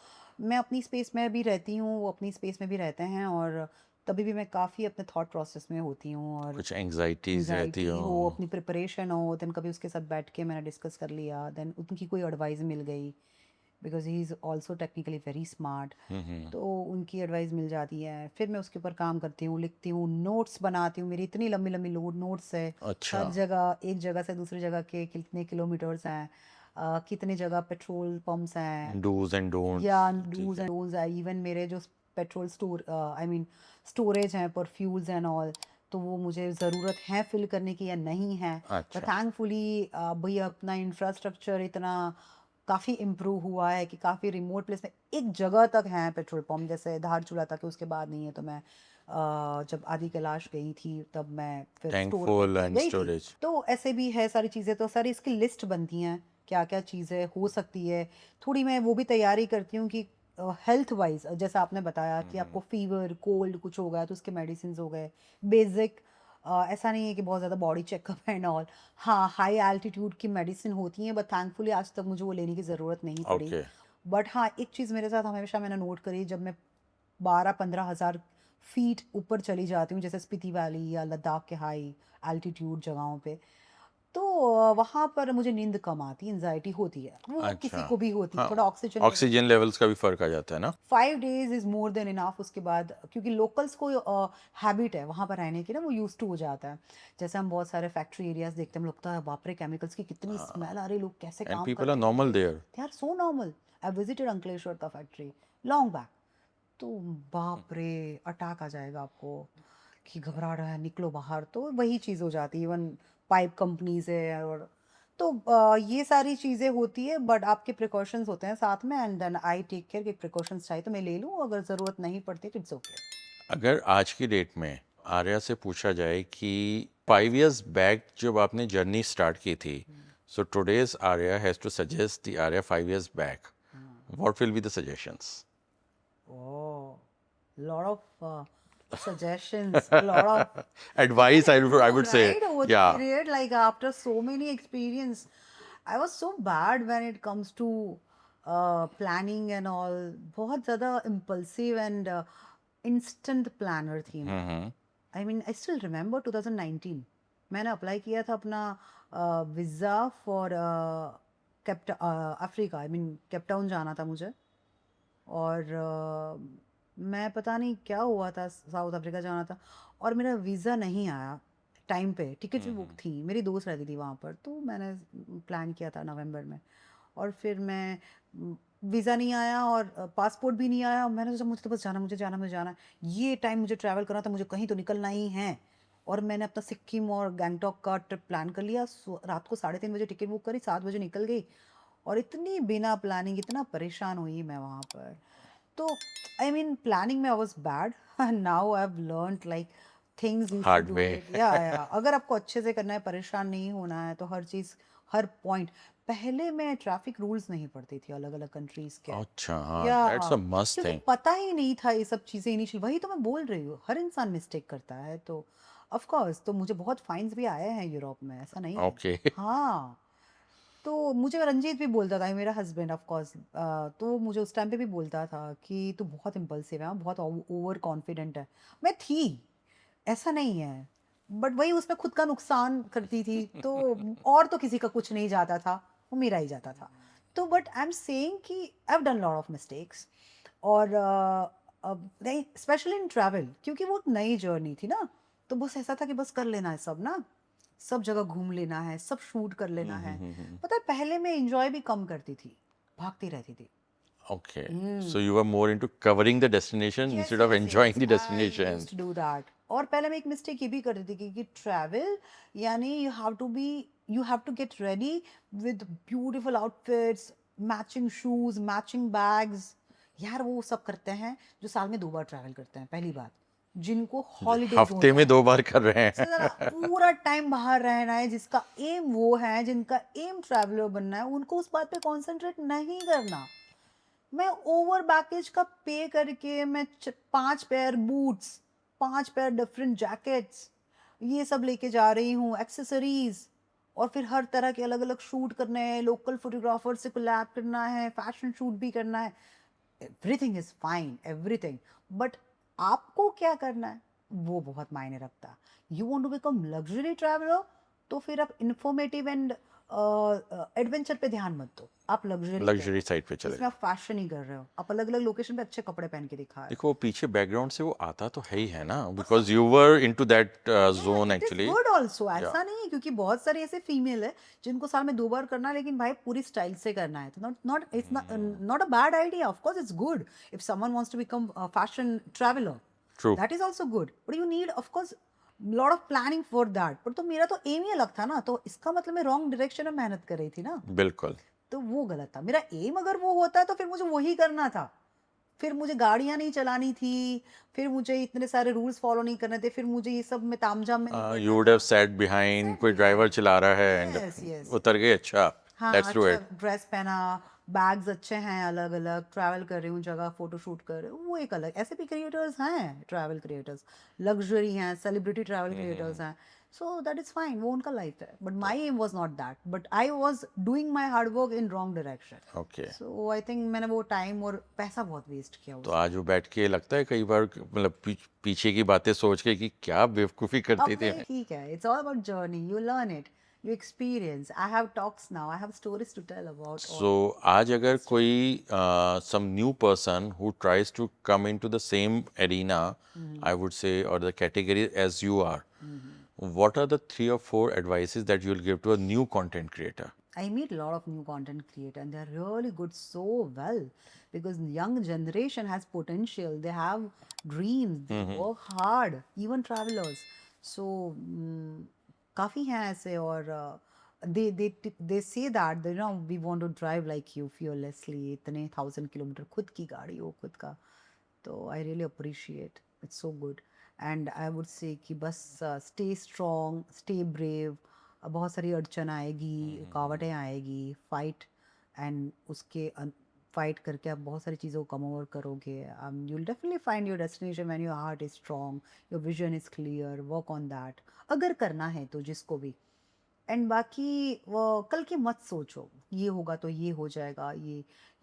मैं अपनी स्पेस में भी रहती हूँ, वो अपनी स्पेस में भी रहते हैं, और तभी भी मैं काफ़ी अपने थॉट प्रोसेस में होती हूँ। और कुछ एंग्जाइटीज रहती एंग्जाइटी हो? हो, अपनी प्रिपरेशन हो, देन कभी उसके साथ बैठ के मैंने डिस्कस कर लिया, देन उनकी कोई एडवाइस मिल गई, because he is also technically very smart, तो उनकी एडवाइस मिल जाती है। फिर मैं उसके ऊपर काम करती हूँ, लिखती हूँ, नोट्स बनाती हूँ, मेरी इतनी लंबी लंबी नोट्स है, अच्छा। हर जगह एक जगह से दूसरी जगह के कितने किलोमीटर्स हैं, कितने जगह पेट्रोल पंप्स हैं, डूज एंड या डोंट्स, ठीक डूज है। एंड डोंट्स है, इवन मेरे जो petrol store I mean storage हैं फॉर फ्यूल्स एंड ऑल, तो वो मुझे ज़रूरत है फिल करने की या नहीं है। तो अच्छा। थैंकफुली भैया अपना इंफ्रास्ट्रक्चर इतना काफ़ी इम्प्रूव हुआ है कि काफ़ी रिमोट प्लेस में एक जगह तक हैं पेट्रोल पंप, जैसे धारचूला तक है, उसके बाद नहीं है। तो मैं जब आदि कैलाश गई थी तब मैं फिर स्टोर थैंकफुल करके एंड गई थी। स्टोरेज। तो ऐसे भी है सारी चीज़ें, तो सारी इसकी लिस्ट बनती हैं क्या क्या चीज़ें हो सकती है। थोड़ी मैं वो भी तैयारी करती हूँ कि हेल्थ वाइज, जैसा आपने बताया कि आपको फीवर कोल्ड कुछ हो गया तो उसके मेडिसिन हो गए बेसिक, ऐसा नहीं है कि बहुत ज़्यादा बॉडी चेकअप एंड ऑल। हाँ, हाई एल्टीट्यूड की मेडिसिन होती हैं, बट थैंकफुली आज तक मुझे वो लेने की ज़रूरत नहीं पड़ी। ओके। बट हाँ, एक चीज़ मेरे साथ हमेशा मैंने नोट करी, जब मैं 12-15 हज़ार फीट ऊपर चली जाती हूँ, जैसे स्पीति वैली या लद्दाख के हाई एल्टीट्यूड जगहों पे, तो वहाँ पर मुझे नींद कम आती, एंजाइटी होती है, वो अच्छा। किसी को भी होती है, हाँ, थोड़ा ऑक्सीजन लेवल। ऑक्सीजन लेवल्स का भी फर्क आ जाता है ना? 5 days is more than enough. उसके बाद क्योंकि लोकल्स को हैबिट है वहाँ पर रहने की ना, वो यूज टू हो जाता है। जैसे हम बहुत सारे फैक्ट्री एरियाज देखते हैं, हमें लगता है बाप रे केमिकल्स की कितनी स्मेल आ रही, लोग कैसे एंड काम पीपल आर करते नॉर्मल होंगे। There. They are so normal. I visited Ankleshwar का फैक्ट्री लॉन्ग बैक, तो बाप रे अटैक आ जाएगा आपको कि घबरा रहा है निकलो बाहर, तो वही चीज़ हो जाती है। इवन पाइप कंपनीज है, और तो ये सारी चीज़ें होती है, बट आपके प्रिकॉशंस होते हैं साथ में, and then I take care कि प्रिकॉशंस चाहिए तो मैं ले लूँ, अगर ज़रूरत नहीं पड़ती तो इट्स ओके। अगर आज की डेट में आर्या से पूछा जाए कि 5 years बैक जब आपने जर्नी स्टार्ट की थी, so today's Arya has to suggest the Arya 5 years back, what will be the suggestions? Oh, lot of suggestions, a lot of Advice, I improve, would say. right? Over the Yeah. period, like after so many experience, I was so bad when it comes to planning and all. बहुत ज़्यादा impulsive and instant planner थी मैं. I mean, I still remember 2019. मैंने apply किया था अपना visa for Africa. I mean Cape Town जाना था मुझे. और मैं पता नहीं क्या हुआ था, साउथ अफ्रीका जाना था और मेरा वीज़ा नहीं आया टाइम पे. टिकट भी बुक थी, मेरी दोस्त रहती थी वहाँ पर, तो मैंने प्लान किया था नवंबर में. और फिर मैं वीज़ा नहीं आया और पासपोर्ट भी नहीं आया. मैंने सोचा मुझे तो बस जाना, मुझे जाना, मुझे जाना है. ये टाइम मुझे ट्रैवल करना था, मुझे कहीं तो निकलना ही है. और मैंने अपना सिक्किम और गैंगटॉक का ट्रिप प्लान कर लिया. रात को 3:30 बजे टिकट बुक करी, 7 बजे निकल गई. और इतनी बिना प्लानिंग इतना परेशान हुई मैं वहाँ पर. तो आई मीन प्लानिंग में I was bad. Now I have learned like things you should Hard do way. It. या अगर आपको अच्छे से करना है, परेशान नहीं होना है, तो हर चीज़, हर पॉइंट. पहले मैं ट्रैफिक रूल्स नहीं पढ़ती थी अलग अलग कंट्रीज के. अच्छा, हाँ, या that's a must क्योंकि thing. पता ही नहीं था ये सब चीज़ें इनिशियल. वही तो मैं बोल रही हूँ, हर इंसान मिस्टेक करता है. तो ऑफ कोर्स तो मुझे बहुत फाइन्स भी आए हैं यूरोप में, ऐसा नहीं है. Okay. हाँ. तो मुझे रंजीत भी बोलता था, मेरा हस्बैंड ऑफ कोर्स, तो मुझे उस टाइम पे भी बोलता था कि तू बहुत इम्पल्सिव है, बहुत ओवर कॉन्फिडेंट है. मैं थी, ऐसा नहीं है, बट वही उसमें खुद का नुकसान करती थी. तो और तो किसी का कुछ नहीं जाता था, वो मेरा ही जाता था. तो बट आई एम सेइंग कि आई have done lot of mistakes. और नहीं, स्पेशली इन ट्रैवल, क्योंकि वो नई जर्नी थी ना. तो बस ऐसा था कि बस कर लेना है सब ना, सब जगह घूम लेना है, सब शूट कर लेना है. पता है पहले मैं एंजॉय भी कम करती थी, भागती रहती थी. Okay. So you were more into covering the destination yes instead of yes enjoying yes, the I destination. Used to do that. और पहले मैं एक मिस्टेक ये भी करती थी कि ट्रैवल यानी you have to get ready with beautiful outfits, matching shoes, matching bags. यार वो सब करते हैं जो साल में 2 बार ट्रैवल करते हैं, पहली बात, जिनको हॉलीडेज हफ्ते होते में हैं. 2 बार कर रहे हैं. सबसे ज़्यादा पूरा टाइम बाहर रहना है, जिसका एम वो है, जिनका एम ट्रैवलर बनना है, उनको उस बात पे कॉन्सेंट्रेट नहीं करना. मैं ओवर बैकेज का पे करके मैं 5 pair boots, 5 pair different jackets, ये सब लेके जा रही हूँ, एक्सेसरीज. और फिर हर तरह के अलग अलग शूट करने हैं, लोकल फोटोग्राफर से कोलैब करना है, फैशन शूट भी करना है. Everything is fine, everything. But आपको क्या करना है, वो बहुत मायने रखता है. You want to become luxury traveller, तो फिर आप इंफॉर्मेटिव एंड एडवेंचर पे ध्यान मत दो, आप लग्जरी लग्जरी करो, साइड पे चले जिसमें जाओ. आप फैशन ही कर रहे हो, आप अलग अलग लोकेशन पे अच्छे कपड़े पहन के दिखा रहे हो. देखो, वो पीछे बैकग्राउंड से वो आता तो है ही है ना, because you were into that yeah zone it is actually. Good also, या ऐसा नहीं है, क्योंकि बहुत सारे ऐसे फीमेल है जिनको साल में 2 बार करना है, लेकिन भाई पूरी स्टाइल से करना है. तो not not it's not a bad idea. Of course it's good if someone wants to become fashion traveller, true. That is also good. But you need of course lot of planning for that. पर तो मेरा तो M ही अलग था ना, तो इसका मतलब मैं रॉन्ग डायरेक्शन में मेहनत कर रही थी ना. बिल्कुल. तो वो गलत था. मेरा एम अगर वो होता तो फिर मुझे वही करना था. फिर मुझे गाड़ियां नहीं चलानी थी, फिर मुझे इतने सारे रूल्स फॉलो नहीं करने थे, फिर मुझे ये सब में तामझाम में नहीं यू पड़ना वुड हैव था. सेट बिहाइंड, सेट कोई ड्राइवर बिहाइंड, चला रहा है एंड यस यस. उतर गए. अच्छा, हाँ, लेट्स डू अच्छा इट. ड्रेस पहना, बैग्स अच्छे हैं, अलग अलग ट्रैवल कर रही हूँ, जगह फोटो शूट कर रही हूँ, वो एक अलग. ऐसे भी क्रिएटर्स हैं, ट्रैवल क्रिएटर्स, लग्जरी हैं, सेलिब्रिटी ट्रैवल क्रिएटर्स हैं. सो दैट इज फाइन, वो उनका लाइफ है. But my aim was not that, but I was doing my hard work in wrong direction. Okay. So I think मैंने वो time और पैसा बहुत वेस्ट किया तो उसमें. आज वो बैठ के लगता है कई बार, मतलब पीछे की बातें सोच के कि क्या बेवकूफ़ी करती अब थी नहीं, मैं. ठीक है, it's all about journey, you learn it, you experience. I have talks now, I have stories to tell about so all. आज अगर कोई some new person who tries to come into the same arena, I would say, और the category as you are, what are the 3 or 4 advices that you'll give to a new content creator? I meet a lot of new content creators and they're really good so well, because young generation has potential. They have dreams. They work hard. Even travelers. So काफी हैं ऐसे. और they say that you know we want to drive like you fearlessly. इतने 1,000 kilometre खुद की गाड़ी हो, खुद का. तो I really appreciate. It's so good. And I would say कि बस stay strong, stay brave. बहुत सारी अड़चन आएगी, रुकावटें आएगी, फाइट. एंड उसके फाइट करके आप बहुत सारी चीज़ों को कम ओवर करोगे, you will definitely find your destination when your heart is strong, your vision is clear, work on that अगर करना है तो जिसको भी। एंड बाकी वो कल की मत सोचो, ये होगा तो ये हो जाएगा,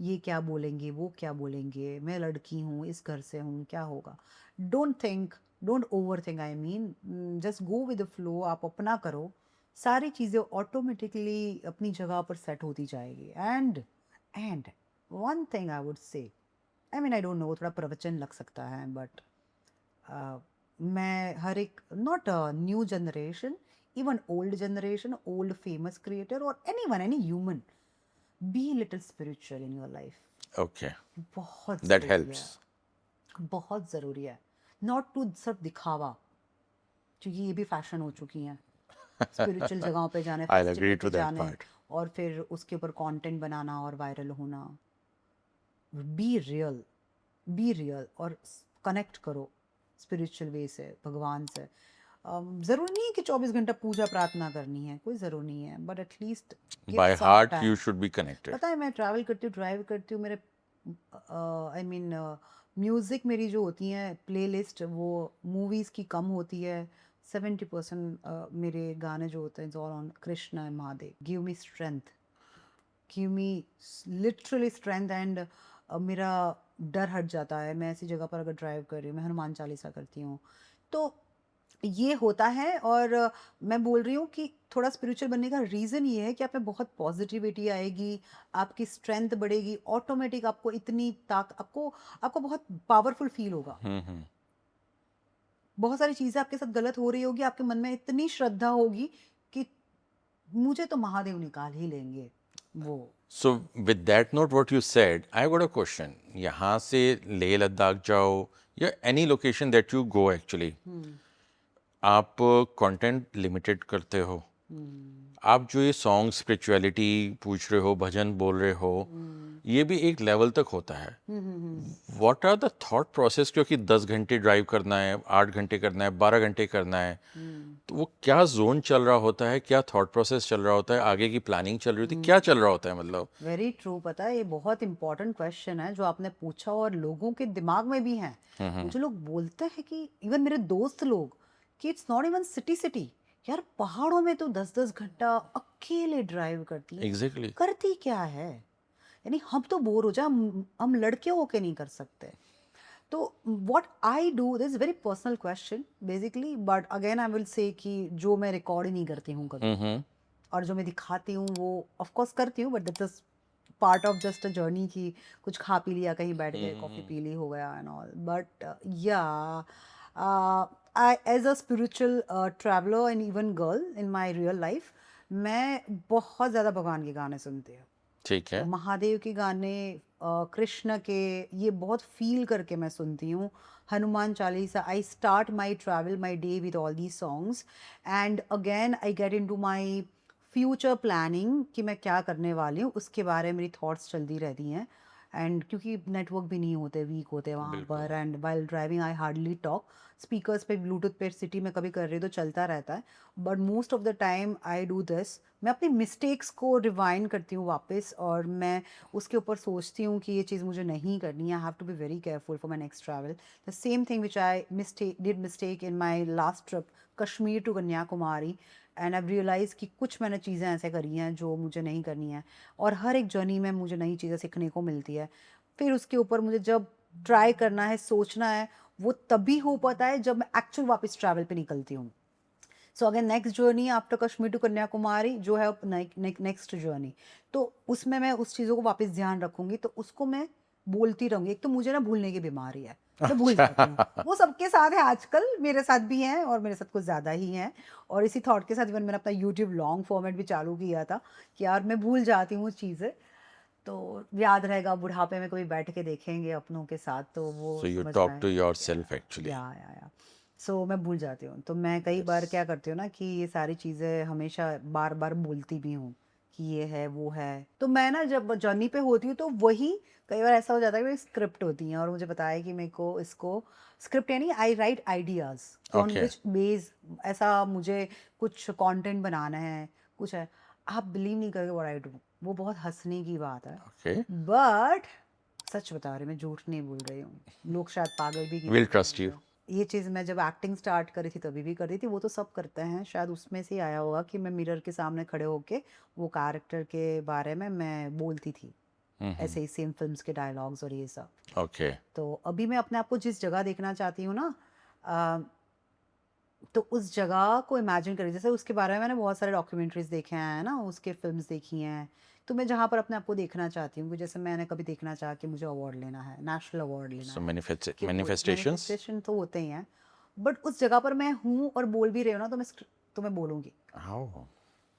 ये क्या बोलेंगे, वो क्या बोलेंगे, मैं लड़की हूँ, इस घर से हूँ, क्या होगा। Don't think, don't over think, I mean just go with the flow, आप अपना करो, सारी चीज़ें ऑटोमेटिकली अपनी जगह पर सेट होती जाएगी। And one thing I would से, आई मीन आई डोंट नो, थोड़ा प्रवचन लग सकता है, बट मैं हर एक, not new generation, even old generation, old famous creator or anyone, any human, be little spiritual in your life. Okay, बहुत that ज़रूरी helps. है, बहुत ज़रूरी है। नॉट टू सिर्फ दिखावा, क्योंकि ये भी फैशन हो चुकी हैं, स्पिरिचुअल जगहों पे जाने, I'll फेस्टिवल agree पे to that जाने, part. और फिर उसके ऊपर कंटेंट बनाना और वायरल होना। बी रियल, बी रियल, और कनेक्ट करो स्पिरिचुअल वे से, भगवान से। ज़रूरी नहीं है कि 24 घंटा पूजा प्रार्थना करनी है, कोई ज़रूर नहीं है, but at least give By some heart, you time. should be connected. पता है मैं ट्रैवल करती हूँ, ड्राइव करती हूँ, मेरे आई मीन म्यूज़िक मेरी जो होती है प्लेलिस्ट, वो मूवीज़ की कम होती है। 70% मेरे गाने जो होते हैं it's all on Krishna and Mahadev. Give me strength, give me literally strength, and मेरा डर हट जाता है। मैं ऐसी जगह पर अगर ड्राइव कर रही हूँ, मैं हनुमान चालीसा करती हूँ, तो ये होता है। और मैं बोल रही हूँ कि थोड़ा स्पिरिचुअल बनने का रीज़न ये है कि आप में बहुत पॉजिटिविटी आएगी, आपकी स्ट्रेंथ बढ़ेगी, ऑटोमेटिक आपको इतनी आपको आपको बहुत पावरफुल फील होगा। बहुत सारी चीज़ें आपके साथ गलत हो रही होगी, आपके मन में इतनी श्रद्धा होगी कि मुझे तो महादेव निकाल ही लेंगे वो। So with that note, what you said, I got a question. यहाँ से लेह लद्दाख जाओ या any location that you go actually, आप कंटेंट लिमिटेड करते हो। आप जो ये सॉन्ग स्पिरिचुअलिटी पूछ रहे हो, भजन बोल रहे हो, ये भी एक लेवल तक होता है। What are the thought process, क्योंकि 10 घंटे ड्राइव करना है, 8 घंटे करना है, 12 घंटे करना है, तो वो क्या जोन चल रहा होता है, क्या थॉट प्रोसेस चल रहा होता है, आगे की प्लानिंग चल रही होती है, क्या चल रहा होता है मतलब। Very true. पता है ये बहुत इंपॉर्टेंट क्वेश्चन है जो आपने पूछा, और लोगों के दिमाग में भी है। मुझे लोग बोलते हैं कि इवन मेरे दोस्त लोग, कि it's not even city city, यार पहाड़ों में तो 10-10 घंटा अकेले ड्राइव करती है, एग्जैक्टली। करती क्या है? यानी हम तो बोर हो जाए, हम लड़के होके नहीं कर सकते। तो what I do, this very personal question basically, but again I will say कि जो मैं रिकॉर्ड ही नहीं करती हूँ कभी, और जो मैं दिखाती हूँ वो ऑफ कोर्स करती हूँ, but that's part of just a journey, की कुछ खा पी लिया, कहीं बैठ गए, कॉफ़ी पी ली, हो गया and all. But yeah I as a spiritual traveller and even girl in my real life, मैं बहुत ज़्यादा भगवान के गाने सुनती हूँ। ठीक तो है। महादेव के गाने, कृष्ण के, ये बहुत फील करके मैं सुनती हूँ। Hanuman Chalisa, I start my travel my day with all these songs, and again I get into my future planning कि मैं क्या करने वाली हूँ, उसके बारे में मेरी थॉट्स चलती रहती हैं। एंड क्योंकि नेटवर्क भी नहीं होते, वीक होते वहाँ पर, and while driving I hardly talk, speakers पे, ब्लूटूथ पे सिटी में कभी कर रही तो चलता रहता है, but most of the time I do this. मैं अपनी मिस्टेक्स को रिवाइंड करती हूँ वापस, और मैं उसके ऊपर सोचती हूँ कि ये चीज़ मुझे नहीं करनी है, I have to be very careful for my next travel. The same thing which I mistake in my last trip Kashmir to Kanyakumari, and I realise कि कुछ मैंने चीज़ें ऐसे करी हैं जो मुझे नहीं करनी है, और हर एक जर्नी में मुझे नई चीज़ें सीखने को मिलती है। फिर उसके ऊपर मुझे जब ट्राई करना है, सोचना है, वो तभी हो पाता है जब मैं एक्चुअल वापस ट्रैवल पे निकलती हूँ। So again next journey after Kashmir to Kanyakumari जो है नेक्स्ट जर्नी, तो उसमें मैं उस चीज़ों को वापस ध्यान रखूंगी, तो उसको मैं बोलती रहूंगी। एक तो मुझे ना भूलने की बीमारी है, मैं भूल जाती हूँ, वो सबके साथ है आजकल, मेरे साथ भी है, और मेरे साथ कुछ ज़्यादा ही है। और इसी थॉट के साथ इवन मैंने अपना यूट्यूब लॉन्ग फॉर्मेट भी चालू किया था कि यार मैं भूल जाती हूँ चीज़ें, तो याद रहेगा, बुढ़ापे में कभी बैठ के देखेंगे अपनों के साथ तो वो सो यू समझ में टॉक टू योर आएगा। Self actually. या सो मैं भूल जाती हूँ, तो मैं कई बार क्या करती हूँ ना कि ये सारी चीज़ें हमेशा बार बार बोलती भी हूँ कि ये है वो है। तो मैं ना जब जर्नी पे होती हूँ तो वही कई बार ऐसा हो जाता है कि स्क्रिप्ट होती हैं, और मुझे पता है कि मेरे को इसको स्क्रिप्ट, यानी I write ideas on okay. Which base, ऐसा मुझे कुछ कंटेंट बनाना है, कुछ है। आप बिलीव नहीं करोगे व्हाट आई डू, वो बहुत हंसने की बात है, Okay, बट सच बता रही, मैं झूठ नहीं बोल रही हूँ, लोग शायद पागल भी we'll गिनेंगे trust you. मुझे। ये चीज़ मैं जब एक्टिंग स्टार्ट करी थी तभी भी कर रही थी, वो तो सब करते हैं, शायद उसमें से ही आया होगा कि मैं मिरर के सामने खड़े होके वो कैरेक्टर के बारे में मैं बोलती थी, ऐसे ही सेम फिल्म्स के डायलॉग्स और ये सब। Okay. तो अभी मैं अपने आप को जिस जगह देखना चाहती हूँ ना, तो उस जगह को इमेजिन करिए, जैसे उसके बारे में मैंने बहुत सारे डॉक्यूमेंट्रीज देखे हैं ना, उसके फिल्म्स देखी हैं, तो मैं जहाँ पर अपने आप को देखना चाहती हूँ कि जैसे मैंने कभी देखना चाहा कि मुझे अवार्ड लेना है, नेशनल अवार्ड लेना So है, कि कोई manifestations. मैनिफेस्टेशन तो होते ही हैं, बट उस जगह पर मैं हूँ और बोल भी रही हूँ ना, तो मैं बोलूँगी। Oh.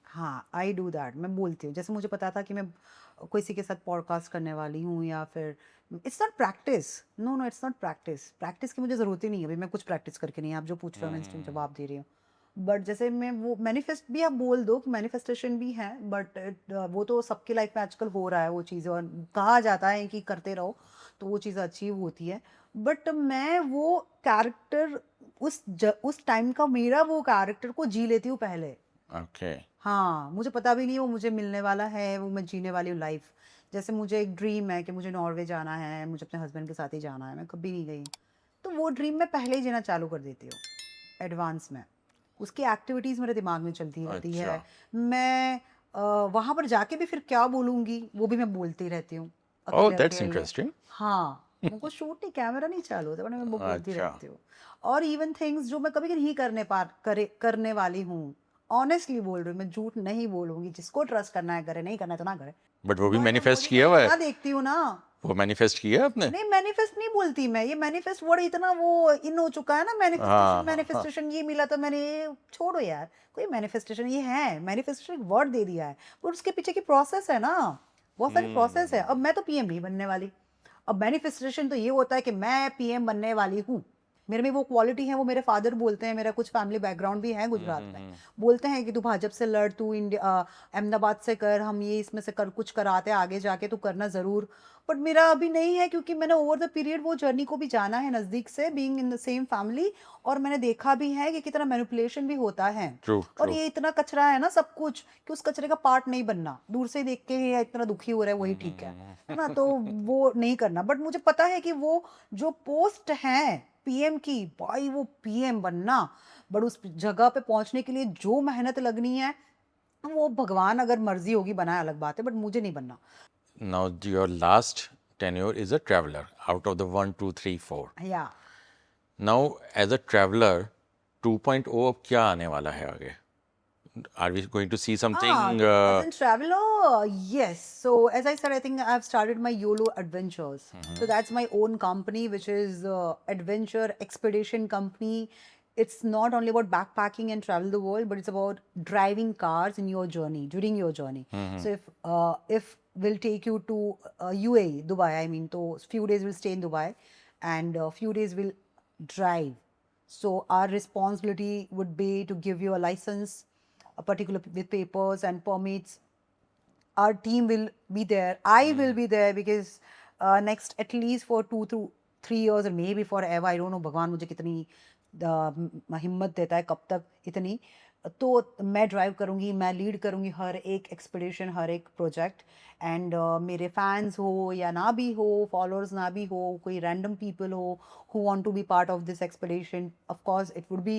हाँ, आई डू दैट, मैं बोलती हूँ। जैसे मुझे पता था कि मैं किसी के साथ पॉडकास्ट करने वाली हूँ, या फिर it's not practice, no no, it's not practice, practice की मुझे ज़रूरत ही नहीं है, अभी मैं कुछ प्रैक्टिस करके नहीं, आप जो पूछ रहे हो मैं इंस्टेंट जवाब दे रही हूँ। बट जैसे मैं वो मैनिफेस्ट भी आप बोल दो कि मैनिफेस्टेशन भी है, बट वो तो सबकी लाइफ में आजकल हो रहा है वो चीज़ें, और कहा जाता है कि करते रहो तो वो चीज़ अचीव होती है। बट मैं वो कैरेक्टर उस टाइम का मेरा वो कैरेक्टर को जी लेती हूँ पहले। Okay. हाँ, मुझे पता भी नहीं वो मुझे मिलने वाला है, वो मैं जीने वाली हूँ लाइफ। जैसे मुझे एक ड्रीम है कि मुझे नॉर्वे जाना है, मुझे अपने हस्बैंड के साथ ही जाना है, मैं कभी नहीं गई। तो वो ड्रीम मैं पहले ही जीना चालू कर देती हूँ, एडवांस में। उसकी एक्टिविटीज़ मेरे दिमाग में चलती रहती अच्छा. है। मैं वहाँ पर जाके भी फिर क्या बोलूँगी, वो भी मैं बोलती रहती हूँ, Oh, that's अकेले-अकेले। interesting. हाँ, उनको शूट नहीं, कैमरा नहीं चालू होता, बट मैं वो बोलती अच्छा. रहती हूँ। और इवन थिंग्स जो मैं कभी नहीं करने वाली हूँ, ऑनेस्टली बोल रही हूँ, मैं झूठ नहीं बोलूँगी, जिसको ट्रस्ट करना है करे, नहीं करना है तो ना करे। बट वो भी बट मैनिफेस्ट मुझे किया हुआ है. सपना देखती हूँ ना, वो मैनिफेस्ट किया है आपने? नहीं मैनिफेस्ट नहीं बोलती मैं, ये मैनिफेस्ट वर्ड इतना वो इन हो चुका है ना, हाँ मैनिफेस्टेशन हाँ हाँ. मैनिफेस्टेशन ये मिला तो मैंने, छोड़ो यार, कोई मैनिफेस्टेशन, ये है मैनिफेस्टेशन वर्ड दे दिया है, पर उसके पीछे की प्रोसेस है ना, बहुत सारी प्रोसेस है। अब मैं तो पीएम नहीं बनने वाली, अब मैनिफेस्टेशन तो ये होता है कि मैं पीएम बनने वाली हूँ, मेरे में वो क्वालिटी है, वो मेरे फादर बोलते हैं, मेरा कुछ फैमिली बैकग्राउंड भी है गुजरात में, बोलते हैं कि तू भाजपा से लड़, तू इंडिया अहमदाबाद से कर, हम ये इसमें से कर कुछ कराते हैं, आगे जाके तू करना ज़रूर। बट मेरा अभी नहीं है, क्योंकि मैंने ओवर द पीरियड वो जर्नी को भी जाना है नज़दीक से, being in the same family, और मैंने देखा भी है कि कितना मैनिपुलेशन भी होता है। ट्रू और ट्रू. ये इतना कचरा है ना सब कुछ, कि उस कचरे का पार्ट नहीं बनना, दूर से देख के ये इतना दुखी हो रहा है वही ठीक है ना, तो वो नहीं करना। बट मुझे पता है कि वो जो पोस्ट है पीएम की, भाई वो पीएम बनना, बट उस जगह पे पहुंचने के लिए जो मेहनत लगनी है, वो भगवान अगर मर्जी होगी बनाए, अलग बात है, बट मुझे नहीं बनना। Now your last tenure is a traveler out of the 1, 2, 3, 4. या Now as a traveler 2.0 अब क्या आने वाला है आगे? Are we going to see something? As in traveler, yes. So as I said, I think I've started my YOLO Adventures. So that's my own company, which is adventure expedition company. It's not only about backpacking and travel the world, but it's about driving cars in your journey, during your journey. So if we'll take you to UAE, Dubai, I mean, so few days we'll stay in Dubai, and a few days we'll drive. So our responsibility would be to give you a license, a particular with papers and permits. Our team will be there. I will be there because next at least for 2 to 3 years or maybe forever. I don't know भगवान मुझे कितनी हिम्मत देता है, कब तक इतनी, तो मैं ड्राइव करूँगी, मैं लीड करूँगी हर एक एक्सपीडिशन, हर एक प्रोजेक्ट। एंड मेरे फैंस हो या ना भी हो, फॉलोअर्स ना भी हो, कोई रैंडम पीपल हो who want to be part of this expedition, of course it would be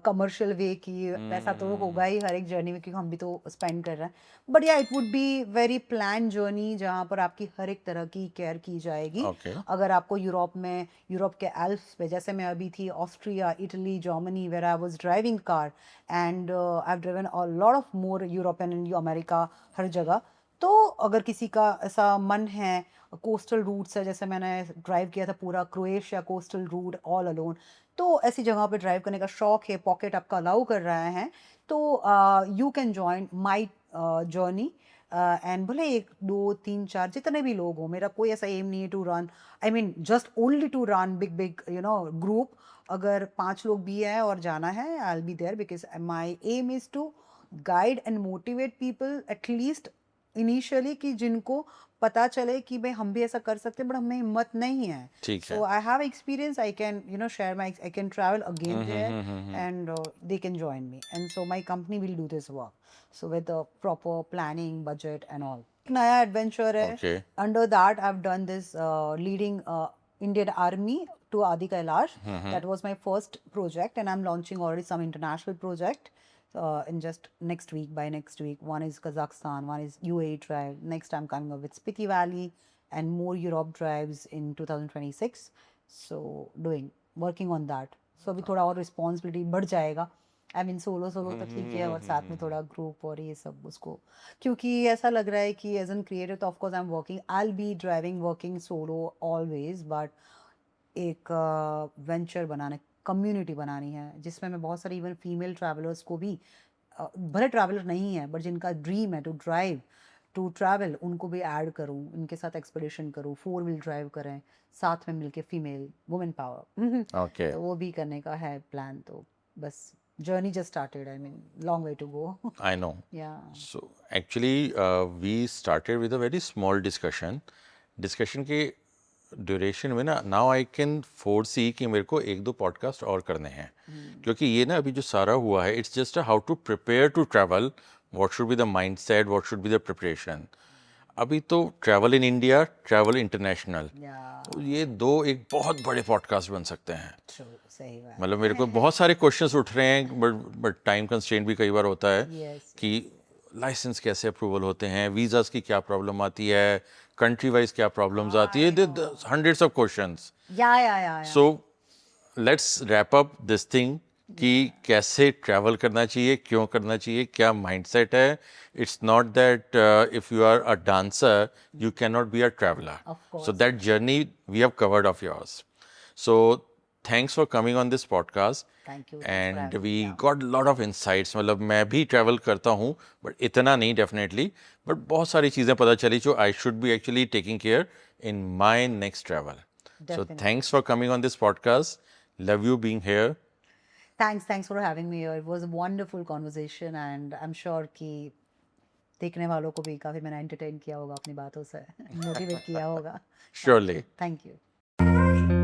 commercial way कि पैसा तो होगा ही हर एक जर्नी में, क्योंकि हम भी तो स्पेंड कर रहे हैं, बट या it would be very plan journey जहाँ पर आपकी हर एक तरह की केयर की जाएगी। Okay. अगर आपको यूरोप के एल्प्स पे, जैसे मैं अभी थी Austria, Italy, Germany, where I was driving car, and I have driven a lot of more European and America, हर जगह। तो अगर किसी का ऐसा मन है, कोस्टल रूट्स है, जैसे मैंने ड्राइव किया था पूरा Croatia coastal route all alone, तो ऐसी जगह पे ड्राइव करने का शौक है, पॉकेट आपका अलाउ कर रहा है, तो you can join my journey. And भले 1, 2, 3, 4 जितने भी लोग हो, मेरा कोई ऐसा एम नहीं है to run, I mean just only to run big big group. अगर 5 लोग भी है और जाना है, I will be there, because my aim is to guide and motivate people, at least initially कि जिनको पता चले कि भाई हम भी ऐसा कर सकते हैं बट हमें हिम्मत नहीं है. ठीक है. So I have experience. I can share my I can travel again there and they can join me. And so my company will do this work. So with the proper planning, budget and all. नया adventure है. Okay. Under that I've done this leading Indian Army to Adi Kailash. That was my first project and I'm launching already some international project. In just next week, by next week. One is Kazakhstan, one is UAE drive. Next, I'm coming up with Spiti Valley and more Europe drives in 2026. So, working on that. So, अभी थोड़ा और responsibility बढ़ जाएगा. I mean, solo तो ठीक है और साथ में थोड़ा ग्रुप और ये सब उसको क्योंकि ऐसा लग रहा है कि एज एन क्रिएटर तो of course I am working I will B driving working solo always but एक वेंचर बनाने कम्युनिटी बनानी है जिसमें मैं बहुत सारी इवन फीमेल ट्रैवलर्स को भी भले ट्रैवलर नहीं है बट जिनका ड्रीम है टू ट्रैवल उनको भी ऐड करूँ उनके साथ एक्सपेडिशन करूँ 4 व्हील ड्राइव करें साथ में मिलके फीमेल वुमेन पावर Okay. तो वो भी करने का है प्लान तो बस journey just started. I mean, long way to go. I know. Yeah. So actually, we started with a very small discussion. Discussion के ड्यूरेशन में ना नाउ आई कैन फोरसी कि मेरे को 1-2 पॉडकास्ट और करने हैं क्योंकि ये ना अभी जो सारा हुआ है it's just how to prepare to travel what should be the mindset what should be the preparation. अभी तो travel in India travel international Yeah. ये दो एक बहुत बड़े पॉडकास्ट बन सकते हैं. True. सही बात. मतलब मेरे को बहुत सारे क्वेश्चंस उठ रहे हैं बट टाइम कंस्ट्रेंट भी कई बार होता है Yes. कि लाइसेंस कैसे अप्रूवल होते हैं वीज़ास की क्या प्रॉब्लम आती है कंट्री वाइज क्या प्रॉब्लम्स आती है hundreds of questions. Yeah. So let's wrap up this thing कि कैसे ट्रैवल करना चाहिए क्यों करना चाहिए क्या माइंडसेट है. It's not that if you are a dancer you can not be a traveller. Of course. So that journey we have covered of yours. So thanks for coming on this podcast. Thank you. And we got a lot of insights. मतलब मैं भी travel करता हूँ but इतना नहीं definitely. But बहुत सारी चीज़ें पता चली जो I should be actually taking care in my next travel. Definitely. So thanks for coming on this podcast. Love you being here. Thanks for having me here. It was a wonderful conversation and I'm sure कि देखने वालों को भी काफी मैंने entertain किया होगा अपनी बातों से, motivate किया होगा. Surely. Thank you.